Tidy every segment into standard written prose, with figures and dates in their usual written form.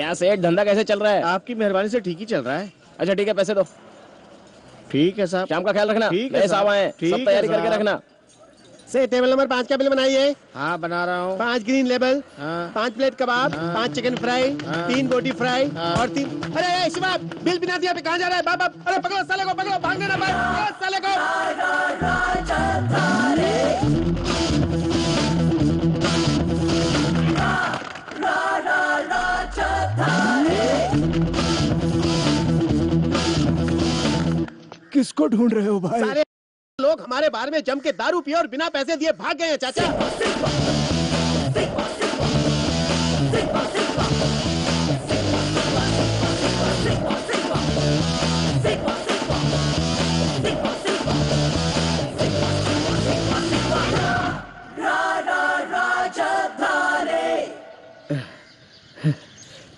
क्या सेठ, धंधा कैसे चल रहा है? आपकी मेहरबानी से ठीक ही चल रहा है। अच्छा ठीक है, पैसे दो। ठीक है साहब। शाम का ख्याल रखना। ठीक है साहब आए, सब तैयारी करके रखना। से टेबल नंबर 5 का बिल बनाइए। हाँ बना रहा हूँ। 5 ग्रीन लेबल, हाँ। 5 प्लेट कबाब, 5 चिकन फ्राई, 3 बोटी फ्राई और 3। अरे शिवा, बिल बिना दिया पे कहाँ जा रहा है? बाप, अरे पकड़ो साले को, पकड़ो, भागने ना पाए, पकड़ो साले को। किसको ढूंढ रहे हो भाई? सारे लोग हमारे बार में जम के दारू पिए और बिना पैसे दिए भाग गए हैं चाचा।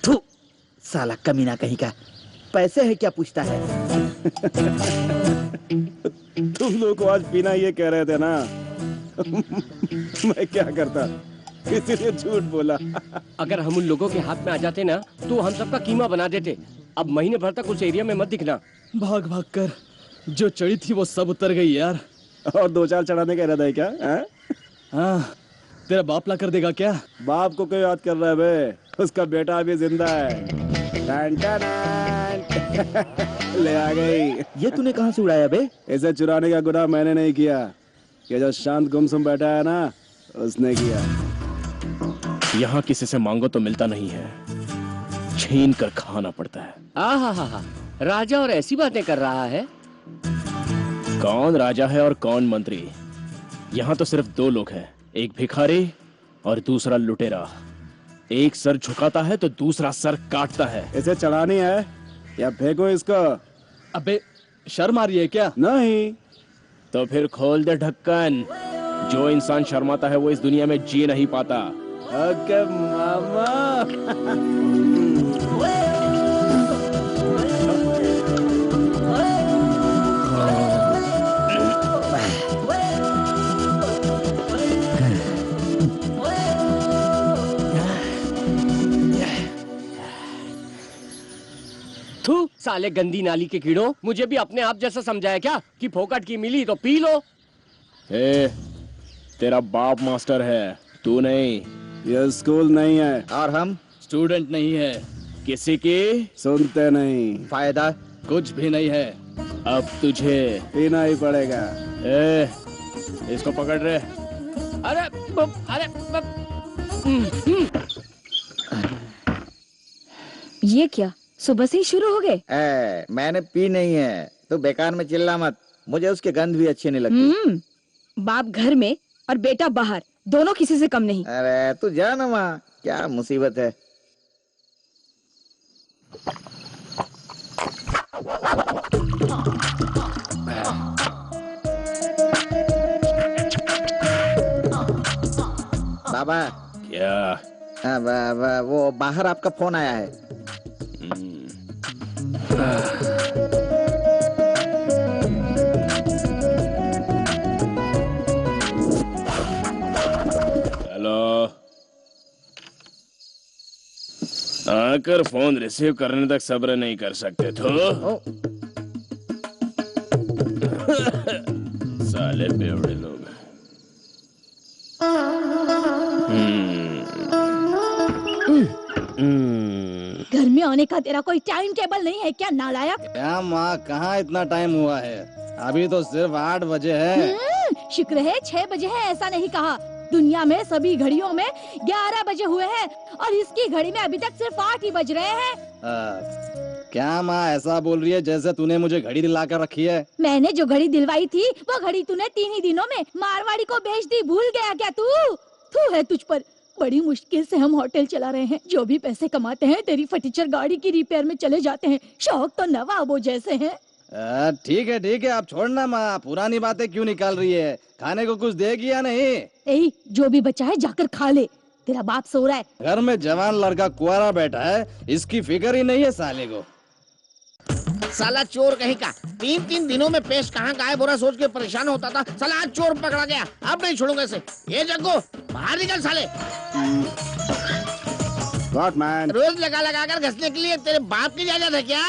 थू, साला कमीना कहीं का, पैसे है क्या पूछता है? तुम लोग को आज पीना ये कह रहे थे ना। मैं क्या करता, इसीलिए झूठ बोला। अगर हम उन लोगों के हाथ में आ जाते ना तो हम सबका कीमा बना देते। अब महीने भर तक उस एरिया में मत दिखना। भाग भाग कर जो चढ़ी थी वो सब उतर गई यार। और 2-4 चढ़ाने का इरादा है क्या? हाँ, तेरा बाप ला कर देगा क्या? बाप को क्यों याद कर रहा है बे? उसका बेटा अभी जिंदा है। टन टन ले आ गई। ये तूने कहाँ से उड़ाया बे? इसे चुराने का गुनाह मैंने नहीं किया, ये जो शांत गुमसुम बैठा है ना उसने किया। यहाँ किसी से मांगो तो मिलता नहीं है, छीन कर खाना पड़ता है। आहा, राजा और ऐसी बातें कर रहा है। कौन राजा है और कौन मंत्री? यहाँ तो सिर्फ 2 लोग हैं, एक भिखारी और दूसरा लुटेरा। एक सर झुकाता है तो दूसरा सर काटता है। इसे चढ़ानी है या फेंको इसको? अबे शर्म आ रही है क्या? नहीं तो फिर खोल दे ढक्कन। जो इंसान शर्माता है वो इस दुनिया में जी नहीं पाता। ओके मामा। थू, साले गंदी नाली के कीड़ों, मुझे भी अपने आप जैसा समझाया क्या कि फोकट की मिली तो पी लो। तेरा बाप मास्टर है, तू नहीं। ये स्कूल नहीं है और हम स्टूडेंट नहीं है। किसी की सुनते नहीं। फायदा कुछ भी नहीं है। अब तुझे पीना ही पड़ेगा। इसको पकड़ रहे। अरे ये क्या, सुबह से ही शुरू हो गए? मैंने पी नहीं है तो बेकार में चिल्ला मत, मुझे उसकी गंध भी अच्छी नहीं लगती। बाप घर में और बेटा बाहर, दोनों किसी से कम नहीं। अरे तू जा ना माँ, क्या मुसीबत है। बाबा क्या? वो बाहर आपका फोन आया है। हेलो, आकर फोन रिसीव करने तक सब्र नहीं कर सकते तो साले बेवड़े लोग। घर में आने का तेरा कोई टाइम टेबल नहीं है क्या नालायक? क्या माँ, कहाँ इतना टाइम हुआ है? अभी तो सिर्फ 8 बजे है। शुक्र है 6 बजे है ऐसा नहीं कहा। दुनिया में सभी घड़ियों में 11 बजे हुए हैं और इसकी घड़ी में अभी तक सिर्फ 8 ही बज रहे हैं। क्या माँ ऐसा बोल रही है जैसे तूने मुझे घड़ी दिला कर रखी है? मैंने जो घड़ी दिलवाई थी वो घड़ी तूने 3 ही दिनों में मारवाड़ी को भेज दी, भूल गया क्या तू? तू है तुझ पर। बड़ी मुश्किल से हम होटल चला रहे हैं, जो भी पैसे कमाते हैं तेरी फटीचर गाड़ी की रिपेयर में चले जाते हैं। शौक तो नवाबों जैसे हैं। ठीक है, आप छोड़ना माँ, पुरानी बातें क्यों निकाल रही है? खाने को कुछ देगी या नहीं? जो भी बचा है जाकर खा ले, तेरा बाप सो रहा है। घर में जवान लड़का कुंवारा बैठा है, इसकी फिक्र ही नहीं है साले को। साला चोर कहीं का 3 दिनों में पेश कहाँ गायब हो रहा सोच के परेशान होता था। साला आज चोर पकड़ा गया, अब नहीं छोड़ूंगा इसे। ये जग्गू बाहर निकल साले। What man? रोज लगा लगा कर घसने के लिए तेरे बाप की इजाजत है क्या?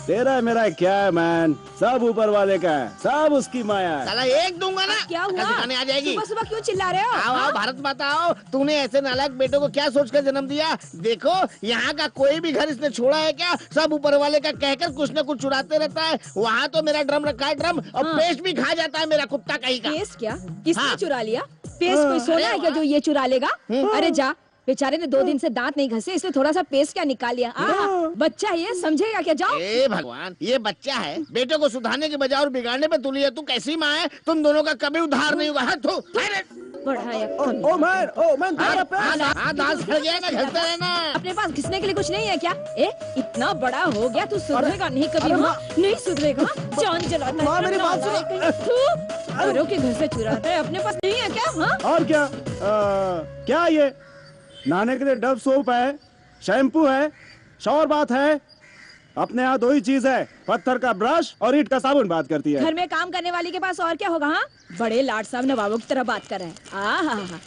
तेरा मेरा क्या है मैन? सब ऊपर वाले का है, सब उसकी माया है। साला एक दूंगा ना, क्या अकल हुआ? सिखाने आ जाएगी। सुबह सुबह क्यों चिल्ला रहे हो? आओ आओ भारत माता आओ। तूने ऐसे नालायक बेटों को क्या सोचकर जन्म दिया? देखो यहाँ का कोई भी घर इसने छोड़ा है क्या? सब ऊपर वाले का कहकर कुछ न कुछ चुराते रहता है। वहाँ तो मेरा ड्रम रखा है, ड्रम, और पेस्ट भी खा जाता है मेरा कुत्ता कहीं का। पेस्ट क्या? किसने हाँ। चुरा लिया? पेस्ट कोई सोना है क्या जो ये चुरा लेगा? अरे जा, बेचारे ने 2 दिन से दांत नहीं घसे, इसलिए थोड़ा सा पेस्ट क्या निकाल लिया। बच्चा ये समझेगा क्या? जाओ। ए भगवान, ये बच्चा है, बेटे को सुधारने के बजाय और बिगाड़ने पे तुली है। तू कैसी माँ है? तुम दोनों का कभी उद्धार नहीं हुआ है। तू बढ़ाया। ओ मैन दांत सड़ गया ना, घसते रहना। अपने पास घिसने के लिए कुछ नहीं है क्या? इतना बड़ा हो गया, तू सुधरेगा नहीं कभी? नहीं सुधरेगा, जान जलाता है। माँ, मेरी बात सुनो। औरों के घर से चुराता है, अपने पास नहीं है क्या? हाँ, और क्या? क्या ये? नहाने के लिए डव सोप है, शैम्पू है, शावर बाथ है। अपने यहाँ 2 ही चीज है, पत्थर का ब्रश और ईंट का साबुन। बात करती है। घर में काम करने वाली के पास और क्या होगा? हाँ, बड़े लाड साहब नवाबों की तरह बात कर रहे हैं।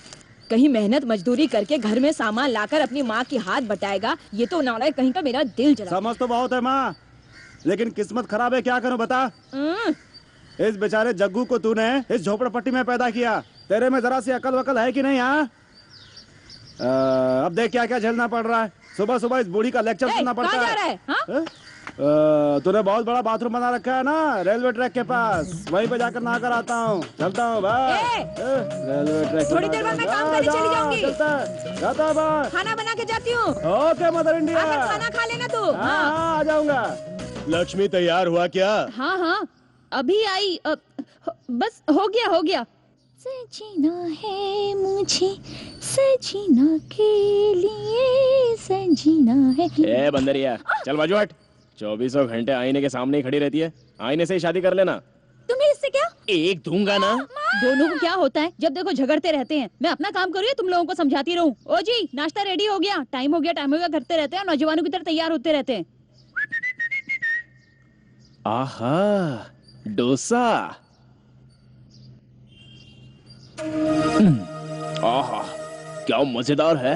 कहीं मेहनत मजदूरी करके घर में सामान लाकर अपनी माँ की हाथ बटाएगा। ये तो नालायक कहीं का मेरा दिल जला। समझ तो बहुत है माँ, लेकिन किस्मत खराब है। क्या करूँ बता? इस बेचारे जग्गू को तूने इस झोपड़पट्टी में पैदा किया। तेरे में जरा सी अकल वकल है कि नहीं? हाँ, अब देख क्या क्या झेलना पड़ रहा है। सुबह सुबह इस बूढ़ी का लेक्चर सुनना पड़ता कहाँ जा रहा है? हाँ? तूने बहुत बड़ा बाथरूम बना रखा है ना रेलवे ट्रैक के पास, वहीं पे जाकर नहा कर आता हूँ। चलता हूँ भाई। रेलवे ट्रैक थोड़ी देर बाद मैं काम करने चली जाऊंगी। जाता भाई। खाना बना के जाती हूँ। Okay mother India. आकर खाना खा लेना तू। हाँ, आ जाऊंगा। लक्ष्मी तैयार हुआ क्या? हाँ हाँ, अभी आई। बस हो गया। सजीना है मुझे, सजीना के लिए सजीना है। ए बंदरिया, चल बाजू हट। 24 घंटे आईने के सामने ही खड़ी रहती है। आईने से ही शादी कर लेना। तुम्हें इससे क्या? एक दूंगा ना। दोनों को क्या होता है? जब देखो झगड़ते रहते हैं। मैं अपना काम करूँ, तुम लोगों को समझाती रहूं? ओ जी, नाश्ता रेडी हो गया, टाइम हो गया करते रहते हैं, नौजवानों की तरह तैयार होते रहते हैं। आहा, डोसा। आहा, क्या मजेदार है।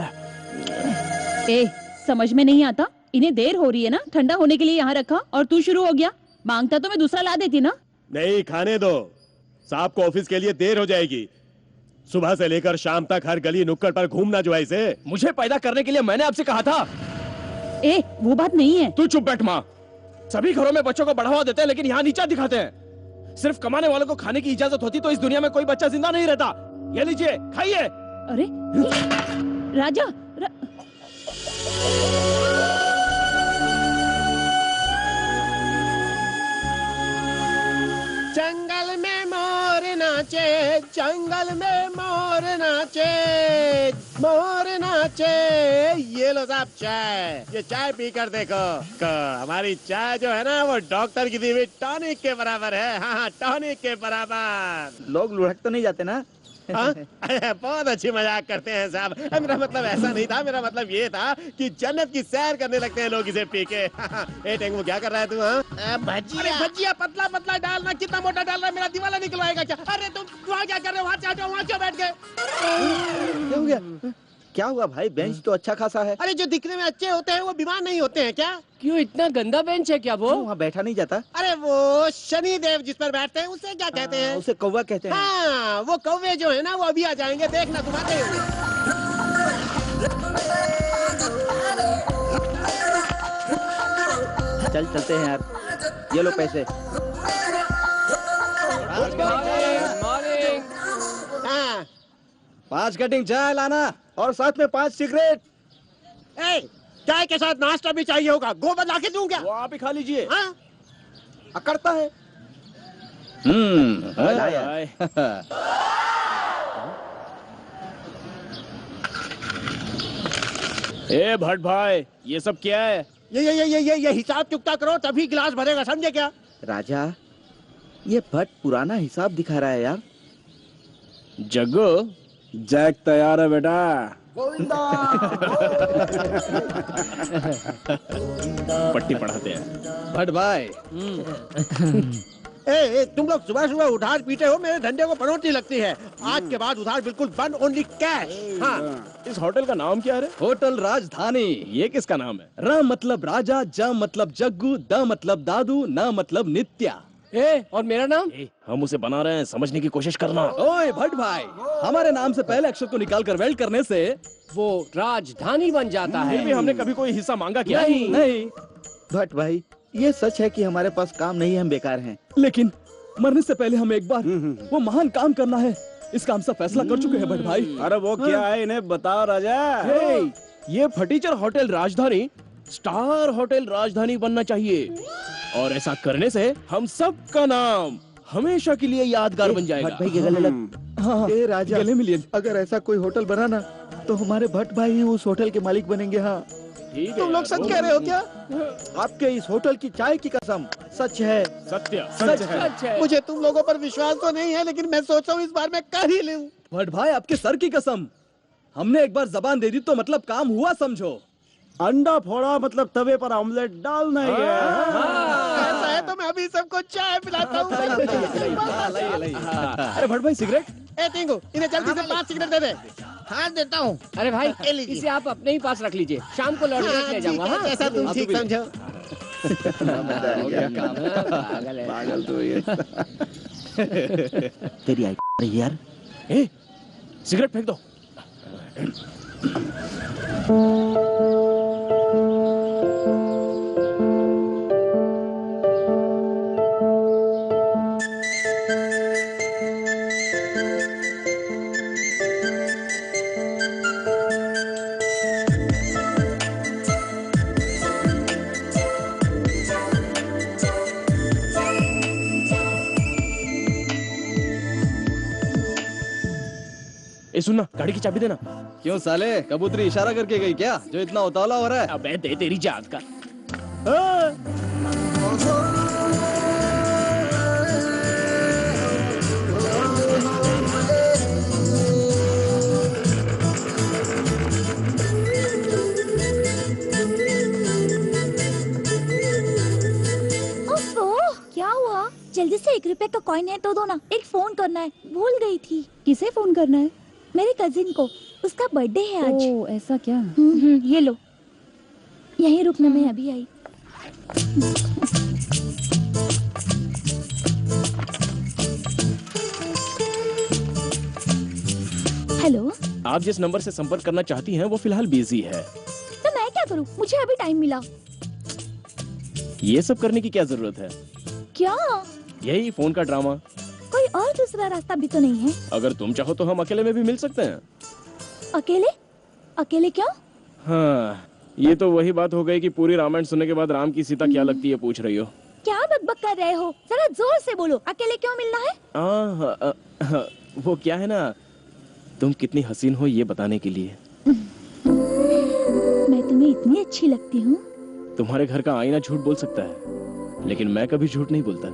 समझ में नहीं आता? इन्हें देर हो रही है ना, ठंडा होने के लिए यहाँ रखा और तू शुरू हो गया। मांगता तो मैं दूसरा ला देती ना। नहीं, खाने दो। साहब को ऑफिस के लिए देर हो जाएगी। सुबह से लेकर शाम तक हर गली नुक्कड़ पर घूमना जो है इसे। मुझे पैदा करने के लिए मैंने आपसे कहा था। वो बात नहीं है। तू चुप बैठ माँ। सभी घरों में बच्चों को बढ़ावा देते हैं, लेकिन यहाँ नीचा दिखाते हैं। सिर्फ कमाने वालों को खाने की इजाजत होती तो इस दुनिया में कोई बच्चा जिंदा नहीं रहता। ये लीजिए, खाइए। अरे राजा, जंगल में मोर नाचे, जंगल में मोर नाचे, मोर नाचे। ये लो साहब चाय। ये चाय पीकर देखो। हमारी चाय जो है ना, वो डॉक्टर की दी हुई टॉनिक के बराबर है। हाँ, टॉनिक के बराबर। लोग लुढ़क तो नहीं जाते ना? बहुत अच्छी मजाक करते हैं साहब। मेरा मतलब ऐसा नहीं था, मेरा मतलब ये था कि जन्नत की सैर करने लगते हैं लोग इसे पी के। ए टेंगू, क्या कर रहा है तू? हाँ, भजिया भजिया पतला पतला डालना। कितना मोटा डाल रहा है? मेरा दिवाला निकलवाएगा क्या? अरे तुम वहाँ क्या कर रहे हो? वहाँ चले जाओ, वहाँ क्यों बैठ गए? क्या हो गया? क्या हुआ भाई? बेंच तो अच्छा खासा है। अरे जो दिखने में अच्छे होते हैं वो बीमार नहीं होते हैं क्या? क्यों, इतना गंदा बेंच है क्या वो? वहाँ बैठा नहीं जाता? अरे वो शनि देव जिस पर बैठते हैं उसे क्या कहते हैं? उसे कौवा कहते हैं। हाँ, वो कौवे जो है ना, वो अभी आ जाएंगे, देखना तुम आते हो। चलते हैं यार। ये लो पैसे। हाँ, 5 कटिंग चाय लाना और साथ में 5 सिगरेट। चाय के साथ नाश्ता भी चाहिए होगा। गो बदला के दूं क्या? वो आप ही खा लीजिए। हाँ? अकड़ता है। हाय। ए भट्ट भाई, ये सब क्या है? ये हिसाब चुकता करो तभी गिलास भरेगा, समझे क्या? राजा, ये भट्ट पुराना हिसाब दिखा रहा है यार। जग्गू, जैक तैयार है बेटा। पट्टी पढ़ाते हैं। भट्ट भाई, ए, तुम लोग सुबह सुबह उधार पीते हो, मेरे धंधे को पनौती लगती है। आज के बाद उधार बिल्कुल बंद, ओनली कैश। हाँ, इस होटल का नाम क्या है रे? होटल राजधानी। ये किसका नाम है? र मतलब राजा, ज मतलब जग्गू, द मतलब दादू, न मतलब नित्या। और मेरा नाम? हम उसे बना रहे हैं, समझने की कोशिश करना। ओए भट्ट भाई, हमारे नाम से पहले अक्षर को निकाल कर वेल्ड करने से वो राजधानी बन जाता है। फिर भी हमने कभी कोई हिस्सा मांगा क्या? नहीं। भट्ट भाई, ये सच है कि हमारे पास काम नहीं है, हम बेकार हैं। लेकिन मरने से पहले हमें एक बार वो महान काम करना है। इसका हम सब फैसला कर चुके हैं भट्ट भाई। अरे वो क्या है, इन्हें बताओ राजा। ये फटीचर होटल राजधानी स्टार होटल राजधानी बनना चाहिए, और ऐसा करने से हम सब का नाम हमेशा के लिए यादगार बन जाएगा। भट्ट भाई के गले लग। हाँ, ए राजा, गले मिलिए। अगर ऐसा कोई होटल बना ना, तो हमारे भट्ट भाई ही उस होटल के मालिक बनेंगे। हाँ, ठीक है, तुम लोग सच कह रहे हो क्या? आपके इस होटल की चाय की कसम सच है। सत्य सच है। मुझे तुम लोगों पर विश्वास तो नहीं है, लेकिन मैं सोच रहा हूँ इस बार मैं कर ही लूं। भट्ट भाई, आपके सर की कसम, हमने एक बार जबान दे दी तो मतलब काम हुआ समझो। अंडा फोड़ा मतलब तवे पर ऑमलेट डालना ही है। ऐसा है तो मैं अभी सबको चाय पिलाता हूँ। अरे भट्ट भाई, सिगरेट? ए टिंगू, इन्हें जल्दी से 5 सिगरेट दे दे। हाँ देता हूँ। अरे भाई, ये लीजिए। इसे आप अपने ही पास रख लीजिए, शाम को लौट कर ले जाऊंगा। हाँ, जैसा तुम ठीक समझो। पागल तो ये। तेरी आई यार। सिगरेट फेंक दो। सुनना, गाड़ी की चाबी देना। क्यों साले, कबूतरी इशारा करके गई क्या जो इतना उतावला हो रहा है? अबे दे तेरी जात का। क्या हुआ? जल्दी से 1 रुपए का कॉइन है तो दो ना, एक फोन करना है, भूल गई थी। किसे फोन करना है? मेरे कजिन को, उसका बर्थडे है आज। ओह, ऐसा क्या? ये लो, यहीं रुकना, मैं अभी आई। हेलो, आप जिस नंबर से संपर्क करना चाहती हैं वो फिलहाल बिजी है। तो मैं क्या करूं? मुझे अभी टाइम मिला। ये सब करने की क्या जरूरत है? क्या? यही फोन का ड्रामा। कोई और दूसरा रास्ता भी तो नहीं है? अगर तुम चाहो तो हम अकेले में भी मिल सकते हैं। अकेले? अकेले क्यों? हाँ, ये तो वही बात हो गई कि पूरी रामायण सुनने के बाद राम की सीता क्या लगती है पूछ रही हो। क्या बकबक कर रहे हो? जरा जोर से बोलो, अकेले क्यों मिलना है? वो क्या है ना, तुम कितनी हसीन हो ये बताने के लिए। मैं तुम्हें इतनी अच्छी लगती हूँ? तुम्हारे घर का आईना झूठ बोल सकता है, लेकिन मैं कभी झूठ नहीं बोलता।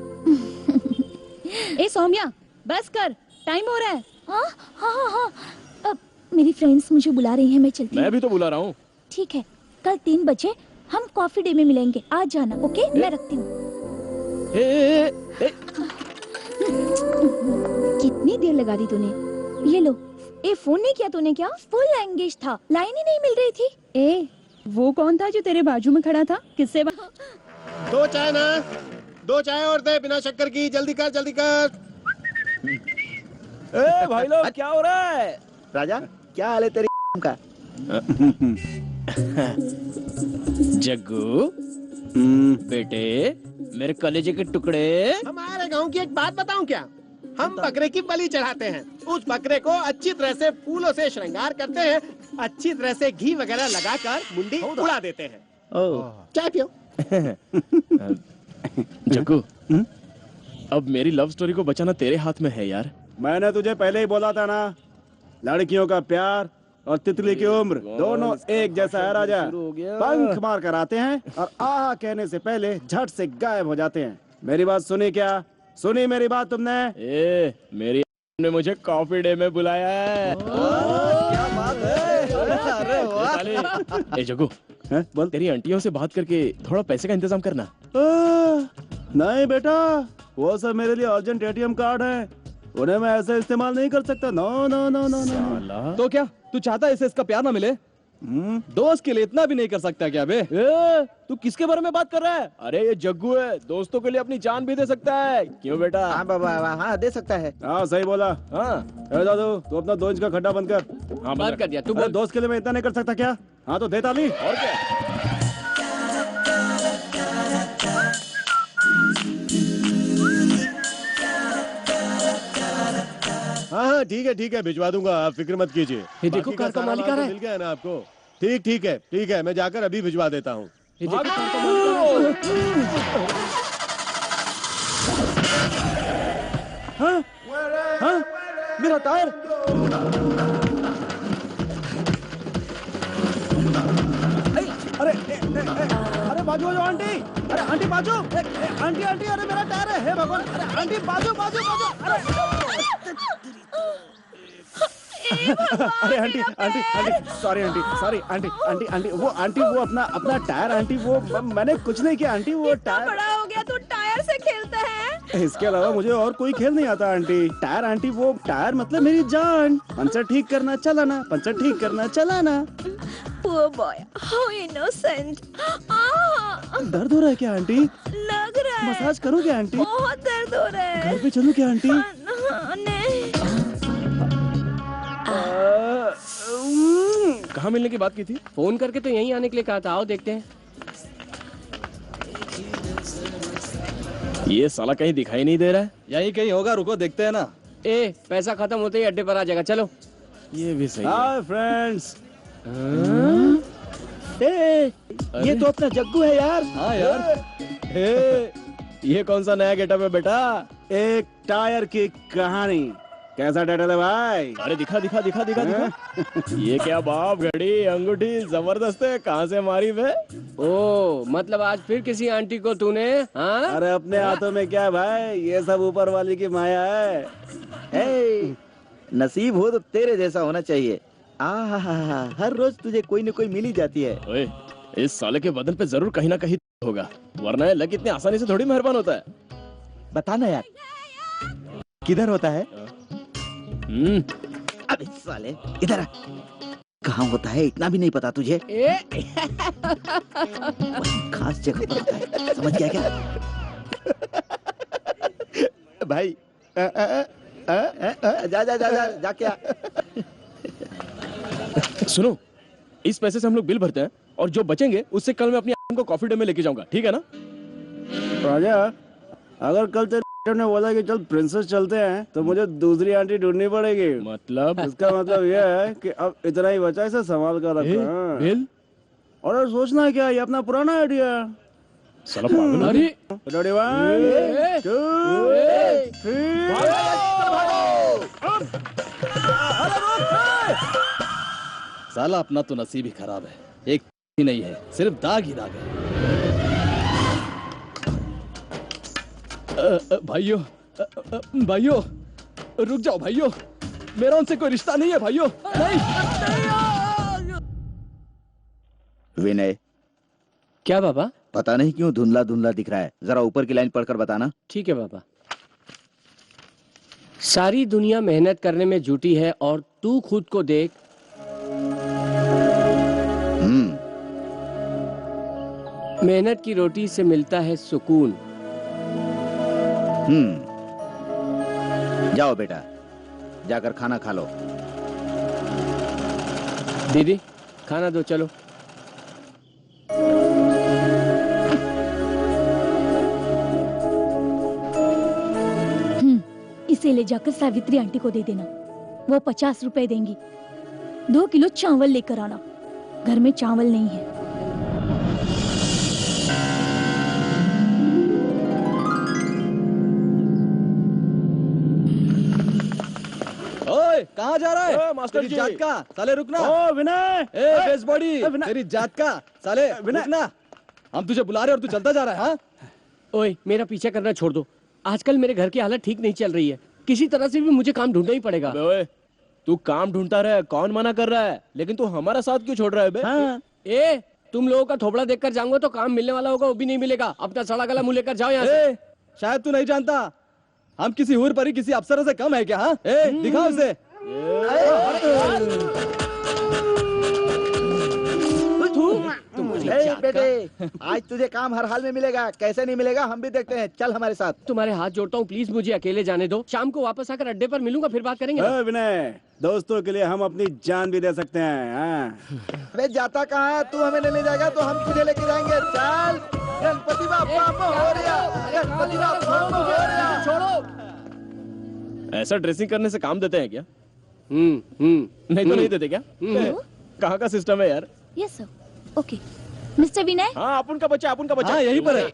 ए सौम्या, बस कर, टाइम हो रहा है। हाँ हाँ हाँ हाँ। अब मेरी फ्रेंड्स मुझे बुला रही हैं, मैं चलती हूँ। मैं भी तो बुला रहा हूँ। ठीक है, कल 3 बजे हम कॉफी डे में मिलेंगे, आज जाना। ओके, मैं रखती हूँ। कितनी देर लगा दी तूने? ये लो। ए, फोन नहीं किया तूने क्या? फुल एंगेज था, लाइन ही नहीं मिल रही थी। ए, वो कौन था जो तेरे बाजू में खड़ा था? किससे 2 चाय ना, 2 चाय और दे बिना शक्कर की। जल्दी कर, जल्दी कर। भाई लोग, क्या हो रहा है? राजा, क्या हाल है तेरी का? जग्गू बेटे, मेरे कलेजे के टुकड़े। हमारे गांव की एक बात बताऊं क्या? हम बकरे की बलि चढ़ाते हैं। उस बकरे को अच्छी तरह से फूलों से श्रृंगार करते हैं, अच्छी तरह से घी वगैरह लगाकर मुंडी उड़ा देते हैं। चाय पियो। जग्गू, अब मेरी लव स्टोरी को बचाना तेरे हाथ में है यार। मैंने तुझे पहले ही बोला था ना, लड़कियों का प्यार और तितली की उम्र दोनों एक जैसा है राजा। पंख मार कर आते हैं और आहा कहने से पहले झट से गायब हो जाते हैं। मेरी बात सुनी क्या? सुनी मेरी बात तुमने? मेरी ने मुझे कॉफी डे में बुलाया है। क्या बात है? अरे वाह। जग्गू, बोल। तेरी आंटियों से बात करके थोड़ा पैसे का इंतजाम करना। नहीं बेटा, वो सब मेरे लिए अर्जेंट एटीएम कार्ड है, उन्हें मैं ऐसे इस्तेमाल नहीं कर सकता। No no no no no. तो क्या तू चाहता है इसे इसका प्यार ना मिले? दोस्त के लिए इतना भी नहीं कर सकता क्या बे? तू किसके बारे में बात कर रहा है? अरे ये जग्गू है, दोस्तों के लिए अपनी जान भी दे सकता है। क्यों बेटा? हाँ बाबा, हाँ दे सकता है। हाँ सही बोला। हाँ दादू, तू अपना 2 इंच का खड्डा बंद कर। हाँ बंद कर दिया। तू अरे बोल। दोस्त के लिए मैं इतना नहीं कर सकता क्या? हाँ तो दे ताली। और क्या? हाँ ठीक है भिजवा दूंगा, आप फिक्र मत कीजिए। ये देखो, बाकी कार का सारा मालिक माल आ रहा तो है। मिल गया ना आपको? ठीक है, मैं जाकर अभी भिजवा देता हूँ। ये देखो, कार का मालिक आ रहा है। मेरा टायर। अरे बाजू आंटी, अरे आंटी बाजू, आंटी अरे मेरा टायर है, हे भगवान, अरे आंटी बाजू, अरे आंटी सॉरी आंटी वो अपना टायर आंटी, वो मैंने कुछ नहीं किया आंटी, वो टायर बड़ा हो गया तू टायर से खेलता है? इसके अलावा मुझे और कोई खेल नहीं आता आंटी। टायर आंटी, वो टायर मतलब मेरी जान। पंचर ठीक करना चलाना। Poor boy, how innocent. दर्द हो रहा है क्या आंटी? लग रहा है मसाज करो क्या आंटी? बहुत दर्द हो रहा है। घर पे चलूं क्या आंटी? नहीं। कहाँ मिलने की बात की थी? फोन करके तो यहीं आने के लिए कहा था। आओ देखते हैं। ये साला कहीं दिखाई नहीं दे रहा है। यहीं कहीं होगा, रुको देखते हैं ना। पैसा खत्म होते ही अड्डे पर आ जाएगा। चलो। ये भी सही है। Hi friends. ये तो अपना जग्गू है यार। हाँ यार। ये कौन सा नया गेटअप है बेटा? एक टायर की कहानी। कैसा टाइटल है भाई? अरे दिखा। ये क्या बाप, घड़ी अंगूठी जबरदस्त है। कहाँ से मारी बे? ओ मतलब आज फिर किसी आंटी को तूने? हाँ? अरे अपने हाथों में क्या है भाई, ये सब ऊपर वाली की माया है। हे, नसीब हो तो तेरे जैसा होना चाहिए। हर रोज तुझे कोई न कोई मिल ही जाती है। ओए, इस साले के बदन पे जरूर कहीं ना कहीं होगा, वरना ये लक इतनी आसानी से थोड़ी मेहरबान होता है। बताना यार, किधर होता है? अबे साले, इधर आ। कहाँ होता है इतना भी नहीं पता तुझे? खास जगह पर होता है, समझ गया क्या? भाई जा क्या? सुनो, इस पैसे से हम लोग बिल भरते हैं और जो बचेंगे उससे कल मैं अपनी को कॉफी डे में लेके जाऊंगा, ठीक है ना? राजा, अगर कल तेरे ने बोला कि चल प्रिंसेस चलते हैं तो मुझे दूसरी आंटी ढूंढनी पड़ेगी। मतलब? इसका मतलब यह है कि अब इतना ही बचा, इसे संभाल कर रखना। बिल? और सोचना है क्या, ये अपना पुराना आइडिया। साला पागल। अरे रेडी 1 2 3। साला अपना तो नसीब ही खराब है, एक ही नहीं है, सिर्फ दाग ही दाग है। भाइयों रुक जाओ भाइयों, मेरा उनसे कोई रिश्ता नहीं है भाइयों। नहीं। विनय, क्या बाबा? पता नहीं क्यों धुंधला धुंधला दिख रहा है, जरा ऊपर की लाइन पढ़कर बताना। ठीक है बाबा। सारी दुनिया मेहनत करने में जुटी है और तू खुद को देख। मेहनत की रोटी से मिलता है सुकून। जाओ बेटा, जाकर खाना खा लो। दीदी खाना दो, चलो। इसे ले जाकर सावित्री आंटी को दे देना, वो 50 रुपए देंगी। 2 किलो चावल लेकर आना, घर में चावल नहीं है। ओए, कहाँ जा रहा है? मास्टर तेरी जी। जात का साले, रुकना। ओ विनय, बेस बॉडी, तेरी जात का साले, रुकना। हम तुझे बुला रहे और तू चलता जा रहा है। हाँ? ओए, मेरा पीछा करना छोड़ दो। आजकल मेरे घर की हालत ठीक नहीं चल रही है, किसी तरह से भी मुझे काम ढूंढना ही पड़ेगा। ओए, तू काम ढूंढता रहे, कौन मना कर रहा है? लेकिन तू हमारा साथ क्यों छोड़ रहा है बे? हाँ। तुम लोगों का थोबड़ा देखकर जाऊंगा तो काम मिलने वाला होगा वो भी नहीं मिलेगा। अपना सड़ा गला मुंह लेकर जाओ यहाँ से। शायद तू नहीं जानता, हम किसी हूर परी किसी अफसर से कम है क्या? हाँ, दिखाओ उसे। बेटे, आज तुझे काम हर हाल में मिलेगा, कैसे नहीं मिलेगा हम भी देखते हैं, चल हमारे साथ। तुम्हारे हाथ जोड़ता हूँ, प्लीज मुझे अकेले जाने दो। शाम को वापस आकर अड्डे पर मिलूंगा, फिर बात करेंगे। विनय, दोस्तों के लिए हम अपनी जान भी दे सकते हैं। हाँ। अबे जाता कहाँ है? तू हमें लेने जाएगा तो हम तुझे लेके जाएंगे। चल, गणपति बाप्पा मोरया, गणपति बाप्पा मोरया। छोड़ो। ऐसा ड्रेसिंग करने से काम देते हैं क्या? नहीं तो नहीं देते क्या? कहाँ का सिस्टम है यार? Yes sir. ओके मिस्टर विनय। हाँ, अपन का बच्चा, अपन का बच्चा। हाँ, यहीं पर है।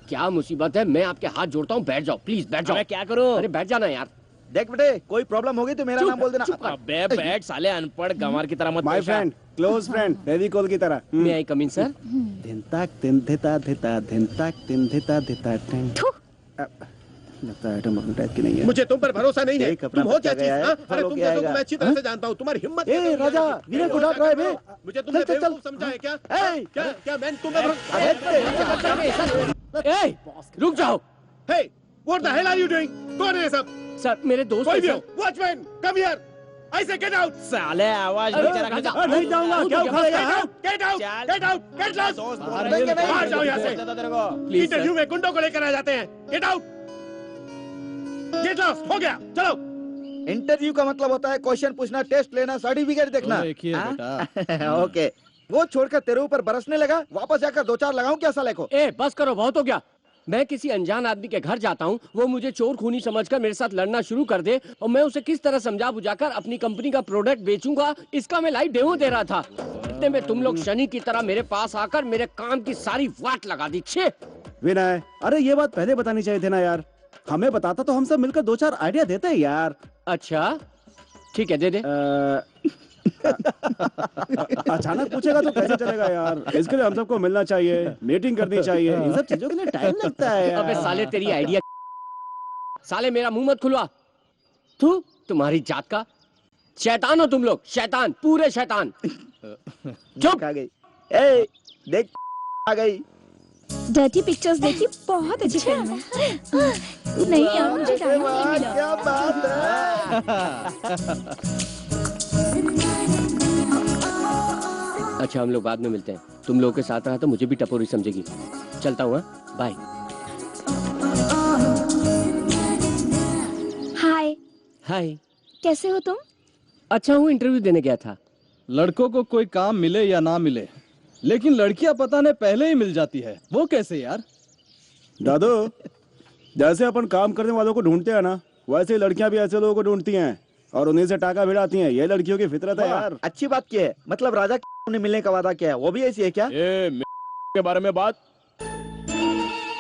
क्या मुसीबत है? मैं आपके हाथ जोड़ता हूँ, बैठ जाओ प्लीज, बैठ जाओ। मैं क्या करूँ? अरे बैठ जाना यार। देख बेटे, कोई प्रॉब्लम होगी तो मेरा नाम बोल देना। अबे बैठ साले, अनपढ़ गंवार की तरह मत माय पेश आ। फ्रेंड, क्लोज फ्रेंड, फेविकोल की तरह। मैं आई कम इन सर? दिन तक दिन देता देता, दिन तक दिन देता देता। लगता है आइटम अपने टाइप की नहीं है। मुझे तुम पर भरोसा नहीं है। देख, अपना तुम हो क्या बच्चा चीज? गया है, हाँ? अरे फॉलो तुम किया जैसों को आएगा। मैं अच्छी तरह से जानता हूँ। तुम्हारी हिम्मत ए, कैसे हुई राजा, है? विनय को डांट रहा है बे। मुझे तुमने चल, चल, बेवकूफ समझा है क्या? ए, क्या मैं तुम्हें ए, रुक जाओ Hey, what the hell are you doing? कौन है ये सब? सर, मेरे दोस्त कोई हैं, भी सर। हो, watchman, come here. I say get out. साले आवाज अरे, नीचे रख। राजा, नहीं जाऊंगा, क्या उखाड़ेगा? Get out, get out, चल। get out, get lost. देंगे नहीं। बाहर जाओ यहाँ से। प्लीज इंटरव्यू में गुंडों को लेकर आ जाते हैं। Get out. Get lost. हो गया, चलो। इंटरव्यू का मतलब होता है क्वेश्चन पूछना, टेस्ट लेना, सर्टिफिकेट देखना। देखिए बेटा। ओके, वो छोड़कर तेरे ऊपर बरसने लगा, वापस जाकर दो चार लगाऊं क्या साले को? ए, बस करो, बहुत हो गया। मैं किसी अनजान आदमी के घर जाता हूँ, वो मुझे चोर खूनी समझकर मेरे साथ लड़ना शुरू कर दे, और मैं उसे किस तरह समझा बुझाकर अपनी कंपनी का प्रोडक्ट बेचूंगा, इसका मैं लाइव डेमो दे रहा था। इतने में तुम लोग शनि की तरह मेरे पास आकर मेरे काम की सारी वाट लगा दी। छे विनय, अरे ये बात पहले बतानी चाहिए थी ना यार। हमें बताता तो हम सब मिलकर दो चार आइडिया देते हैं यार। अच्छा ठीक है, दे दे। अचानक पूछेगा तो कैसे चलेगा यार? इसके लिए हम सबको मिलना चाहिए, मीटिंग करनी चाहिए, इन सब चीजों के लिए टाइम लगता है यार। अबे साले, तेरी आइडिया साले, मेरा मुंह मत खुलवा। तू तुम्हारी जात का शैतान हो तुम लोग, शैतान, पूरे शैतान। चुप। आ गई। ए, देख आ गई। डर्टी पिक्चर्स देखी, बहुत अच्छी फिल्म है। नहीं यार, मुझे टाइम नहीं मिला। क्या बात है? अच्छा, हम लोग बाद में मिलते हैं। तुम लोगों के साथ रहा तो मुझे भी टपोरी समझेगी। चलता हूँ, बाय। हाय। हाय, कैसे हो तुम? अच्छा हूँ, इंटरव्यू देने गया था। लड़कों को कोई काम मिले या ना मिले, लेकिन लड़कियां पता नहीं पहले ही मिल जाती है। वो कैसे यार? दादू, जैसे अपन काम करने वालों को ढूंढते हैं ना, वैसे ही लड़कियां भी ऐसे लोगों को ढूंढती हैं और उन्हीं से टाका भिड़ाती हैं। ये लड़कियों की फितरत है यार। अच्छी बात की है। मतलब राजा ने मिलने का वादा किया है, वो भी ऐसी है क्या? के बारे में बात।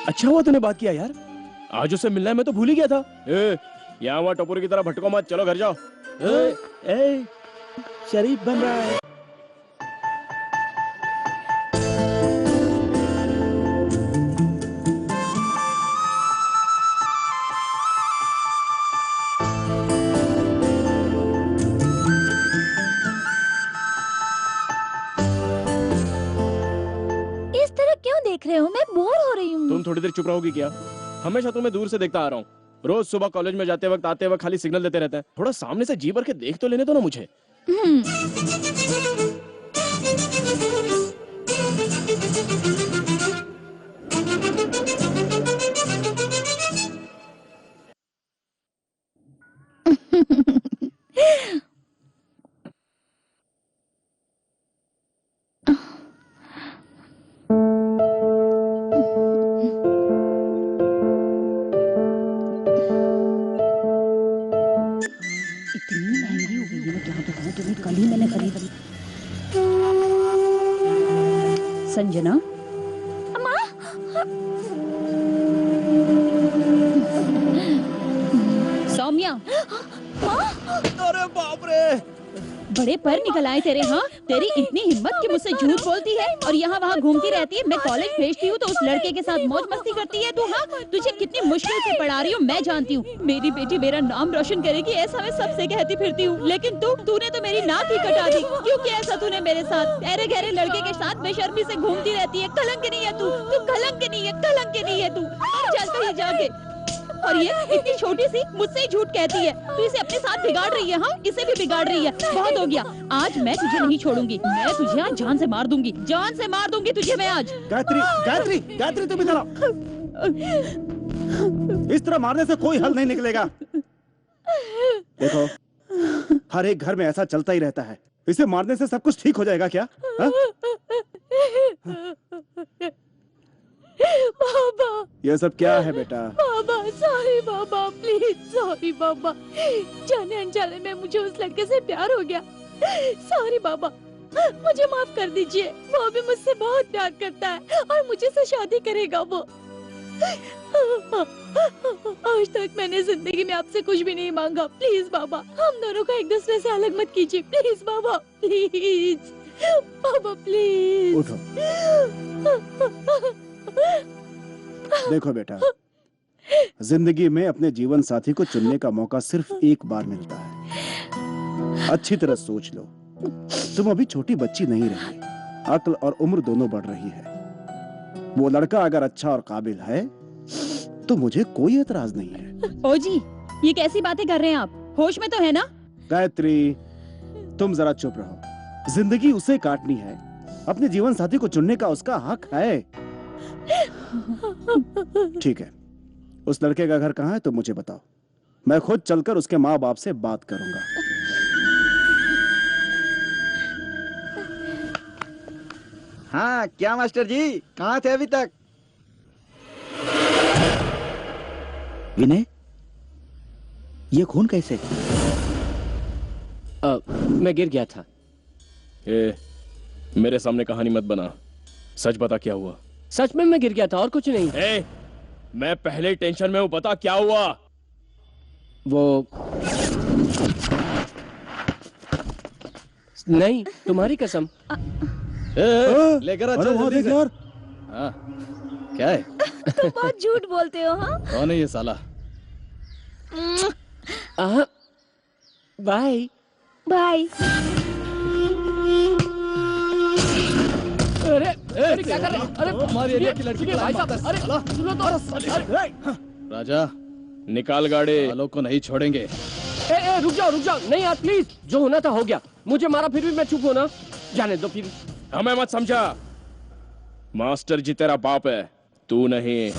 अच्छा हुआ तूने बात किया यार, आज उससे मिलना है, मैं तो भूल ही गया था। यहाँ वहाँ टपोरी की तरह भटको मत, चलो घर जाओ। ए, शरीफ बन रहा है। इस तरह क्यों देख रहे हो? मैं बोर हो रही हूँ। तुम थोड़ी देर चुप रहोगी क्या? हमेशा तुम्हें दूर से देखता आ रहा हूँ। रोज सुबह कॉलेज में जाते वक्त आते वक्त खाली सिग्नल देते रहते हैं। थोड़ा सामने से जी भर के देख तो लेने दो ना मुझे। संजना, सौम्या, अरे बाप रे, बड़े पर निकल आए तेरे। हाँ, तेरी इतनी हिम्मत कि मुझसे झूठ बोलती है और यहाँ वहाँ घूमती रहती है। मैं कॉलेज भेजती हूँ तो उस लड़के के साथ मौज मस्ती करती है। तू हाँ, तुझे कितनी मुश्किल से पढ़ा रही हूँ मैं जानती हूँ। मेरी बेटी मेरा नाम रोशन करेगी ऐसा मैं सबसे कहती फिरती हूँ, लेकिन तूने तो मेरी नाक ही कटा दी। क्यों किया ऐसा तूने मेरे साथ? गहरे गहरे लड़के के साथ बेशर्मी से घूमती रहती है। कलंक नहीं है तू कलंक नहीं है, कलंक नहीं है तू। चल कहीं जाके। और ये इतनी छोटी सी मुझसे ही झूठ कहती है। तू इसे अपने साथ बिगाड़ रही है। हाँ, इसे भी बिगाड़ रही है। बहुत हो गया, आज मैं तुझे नहीं छोड़ूंगी। मैं तुझे आज जान से मार दूंगी, जान से मार दूंगी तुझे मैं आज। गायत्री गायत्री गायत्री तुम इधर आओ। इस तरह मारने से कोई हल नहीं निकलेगा। देखो, हर एक घर में ऐसा चलता ही रहता है। इसे मारने से सब कुछ ठीक हो जाएगा क्या? हा? बाबा, ये सब क्या है बेटा? बाबा सॉरी बाबा, प्लीज सॉरी बाबा। जाने अनजाने में मुझे उस लड़के से प्यार हो गया। सॉरी बाबा, मुझे माफ कर दीजिए। वो भी मुझसे बहुत प्यार करता है और मुझे से शादी करेगा वो। आज तक मैंने जिंदगी में आपसे कुछ भी नहीं मांगा। प्लीज बाबा, हम दोनों को एक दूसरे से अलग मत कीजिए। Please Baba, please Baba, please. उठो। देखो बेटा, जिंदगी में अपने जीवन साथी को चुनने का मौका सिर्फ एक बार मिलता है। अच्छी तरह सोच लो, तुम अभी छोटी बच्ची नहीं रही। अक्ल और उम्र दोनों बढ़ रही है। वो लड़का अगर अच्छा और काबिल है तो मुझे कोई एतराज नहीं है। ओ जी, ये कैसी बातें कर रहे हैं आप? होश में तो है ना? गायत्री, तुम जरा चुप रहो। जिंदगी उसे काटनी है, अपने जीवन साथी को चुनने का उसका हक है। ठीक है, उस लड़के का घर कहाँ है तो मुझे बताओ। मैं खुद चलकर उसके माँ बाप से बात करूंगा। हाँ, क्या मास्टर जी, कहाँ थे अभी तक? विनय, ये खून कैसे? मैं गिर गया था। मेरे सामने कहानी मत बना, सच बता क्या हुआ। सच में मैं गिर गया था और कुछ नहीं। मैं पहले टेंशन में हूँ, बता क्या हुआ। वो नहीं, तुम्हारी कसम। लेकर अरे वो देख यार। हाँ, क्या है? तुम बहुत झूठ बोलते हो। हाँ, कौन है ये साला? Bye bye. अरे क्या कर रहे हो? अरे हमारे एरिया की लड़की को भाई साहब, अरे सुनो तो। राजा, निकाल गाड़ी। आलोक को नहीं छोड़ेंगे। रुक जाओ। नहीं यार प्लीज, जो होना था हो गया। मुझे मारा फिर भी मैं चुप हूं ना। जाने दो फिर। हमें मत समझा। मास्टर जी तेरा बाप है, तू नहीं।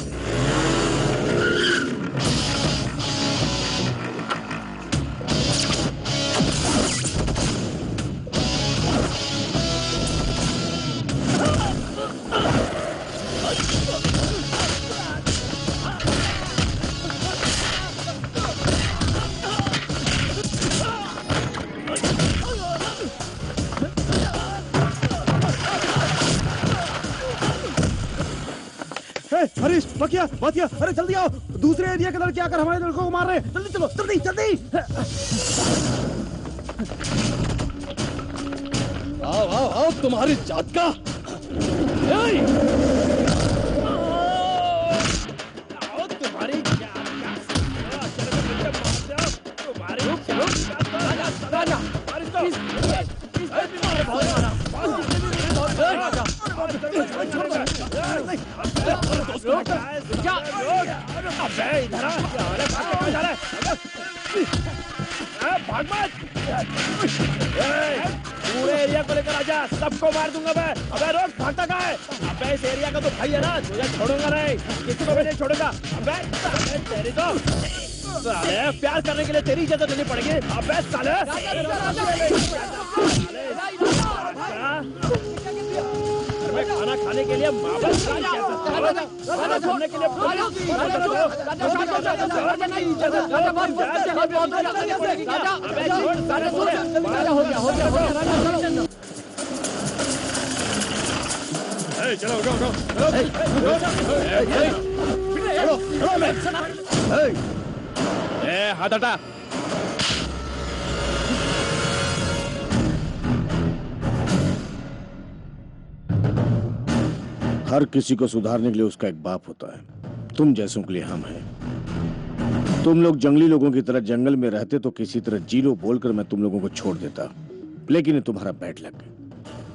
हरीश, बकिया, बातिया, अरे जल्दी आओ। दूसरे एरिया के लड़के आकर हमारे लड़कों को मार रहे हैं। जल्दी चलो, जल्दी जल्दी। आओ आओ आओ, तुम्हारी जात का। पूरे एरिया को लेकर आजा, सबको मार दूंगा मैं। अबे रोज भागता कहाँ है? अबे इस एरिया का तो भाई है ना, तुझे छोड़ूंगा नहीं, किसी को भी नहीं छोड़ूंगा। अबे तेरी तो साले प्यार करने के लिए तेरी इज्जत देनी पड़ेगी। अबे साले मैं खाना खाने के लिए माँ बाप खाना खाने के लिए चलो हाथ हटा। हर किसी को सुधारने के लिए उसका एक बाप होता है। तुम जैसों के लिए हम हैं। तुम लोग जंगली लोगों की तरह जंगल में रहते तो किसी तरह जीरो बोलकर मैं तुम लोगों को छोड़ देता, लेकिन ये तुम्हारा बैड लक है,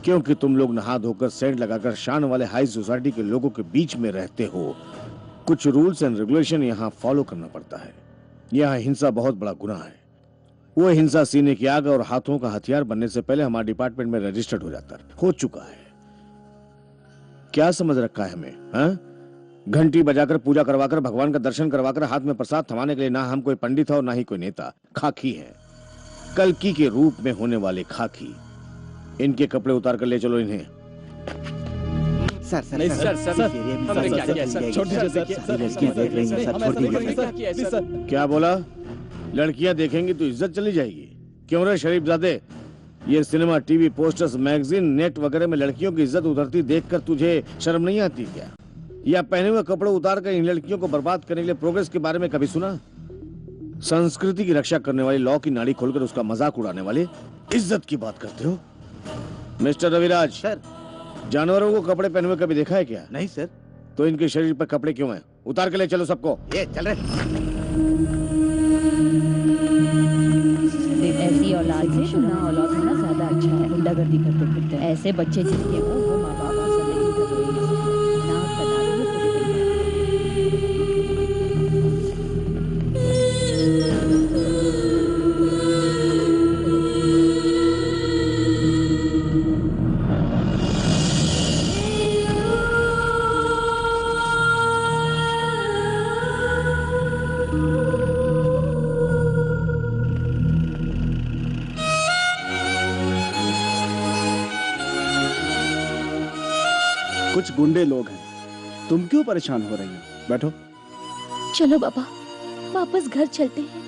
क्योंकि तुम लोग नहा धोकर सेंट लगाकर शान वाले हाई सोसाइटी के लोगों के बीच में रहते हो। कुछ रूल्स एंड रेगुलेशन यहाँ फॉलो करना पड़ता है। यहाँ हिंसा बहुत बड़ा गुनाह है। वो हिंसा सीने की आग और हाथों का हथियार बनने से पहले हमारे डिपार्टमेंट में रजिस्टर्ड हो चुका है। क्या समझ रखा है हमें? हाँ? घंटी बजाकर पूजा करवाकर भगवान का दर्शन करवाकर हाथ में प्रसाद थमाने के लिए ना हम कोई पंडित है और ना ही कोई नेता। खाकी है, कल्कि के रूप में होने वाले खाकी। इनके कपड़े उतार कर ले चलो इन्हें। सर हमने क्या किया सर? छोड़ दीजिए सर। क्या बोला? लड़कियां देखेंगी तो इज्जत चली जाएगी? क्यों रे शरीफजादे? ये cinema, TV, posters, magazine, net वगैरह में लड़कियों की इज्जत उतरती देखकर तुझे शर्म नहीं आती क्या? या पहने हुए कपड़े उतार कर इन लड़कियों को बर्बाद करने के लिए प्रोग्रेस के बारे में कभी सुना? संस्कृति की रक्षा करने वाली, लॉ की नाड़ी खोलकर उसका मजाक उड़ाने वाले इज्जत की बात करते हो? मिस्टर रविराज सर, जानवरों को कपड़े पहने हुए कभी देखा है क्या? नहीं सर। तो इनके शरीर पर कपड़े क्यों हैं? उतार के ले चलो सबको। ये चल रहे। ऐसी औलाद से ना औलाद होना ज्यादा अच्छा है। गुंडागर्दी करते फिरते ऐसे बच्चे जिसके हो वो माँ बाप आसन नहीं कर रहे हैं। नाक कटा दिए कुछ गुंडे लोग हैं, तुम क्यों परेशान हो रही हो? बैठो। चलो बाबा, वापस घर चलते हैं।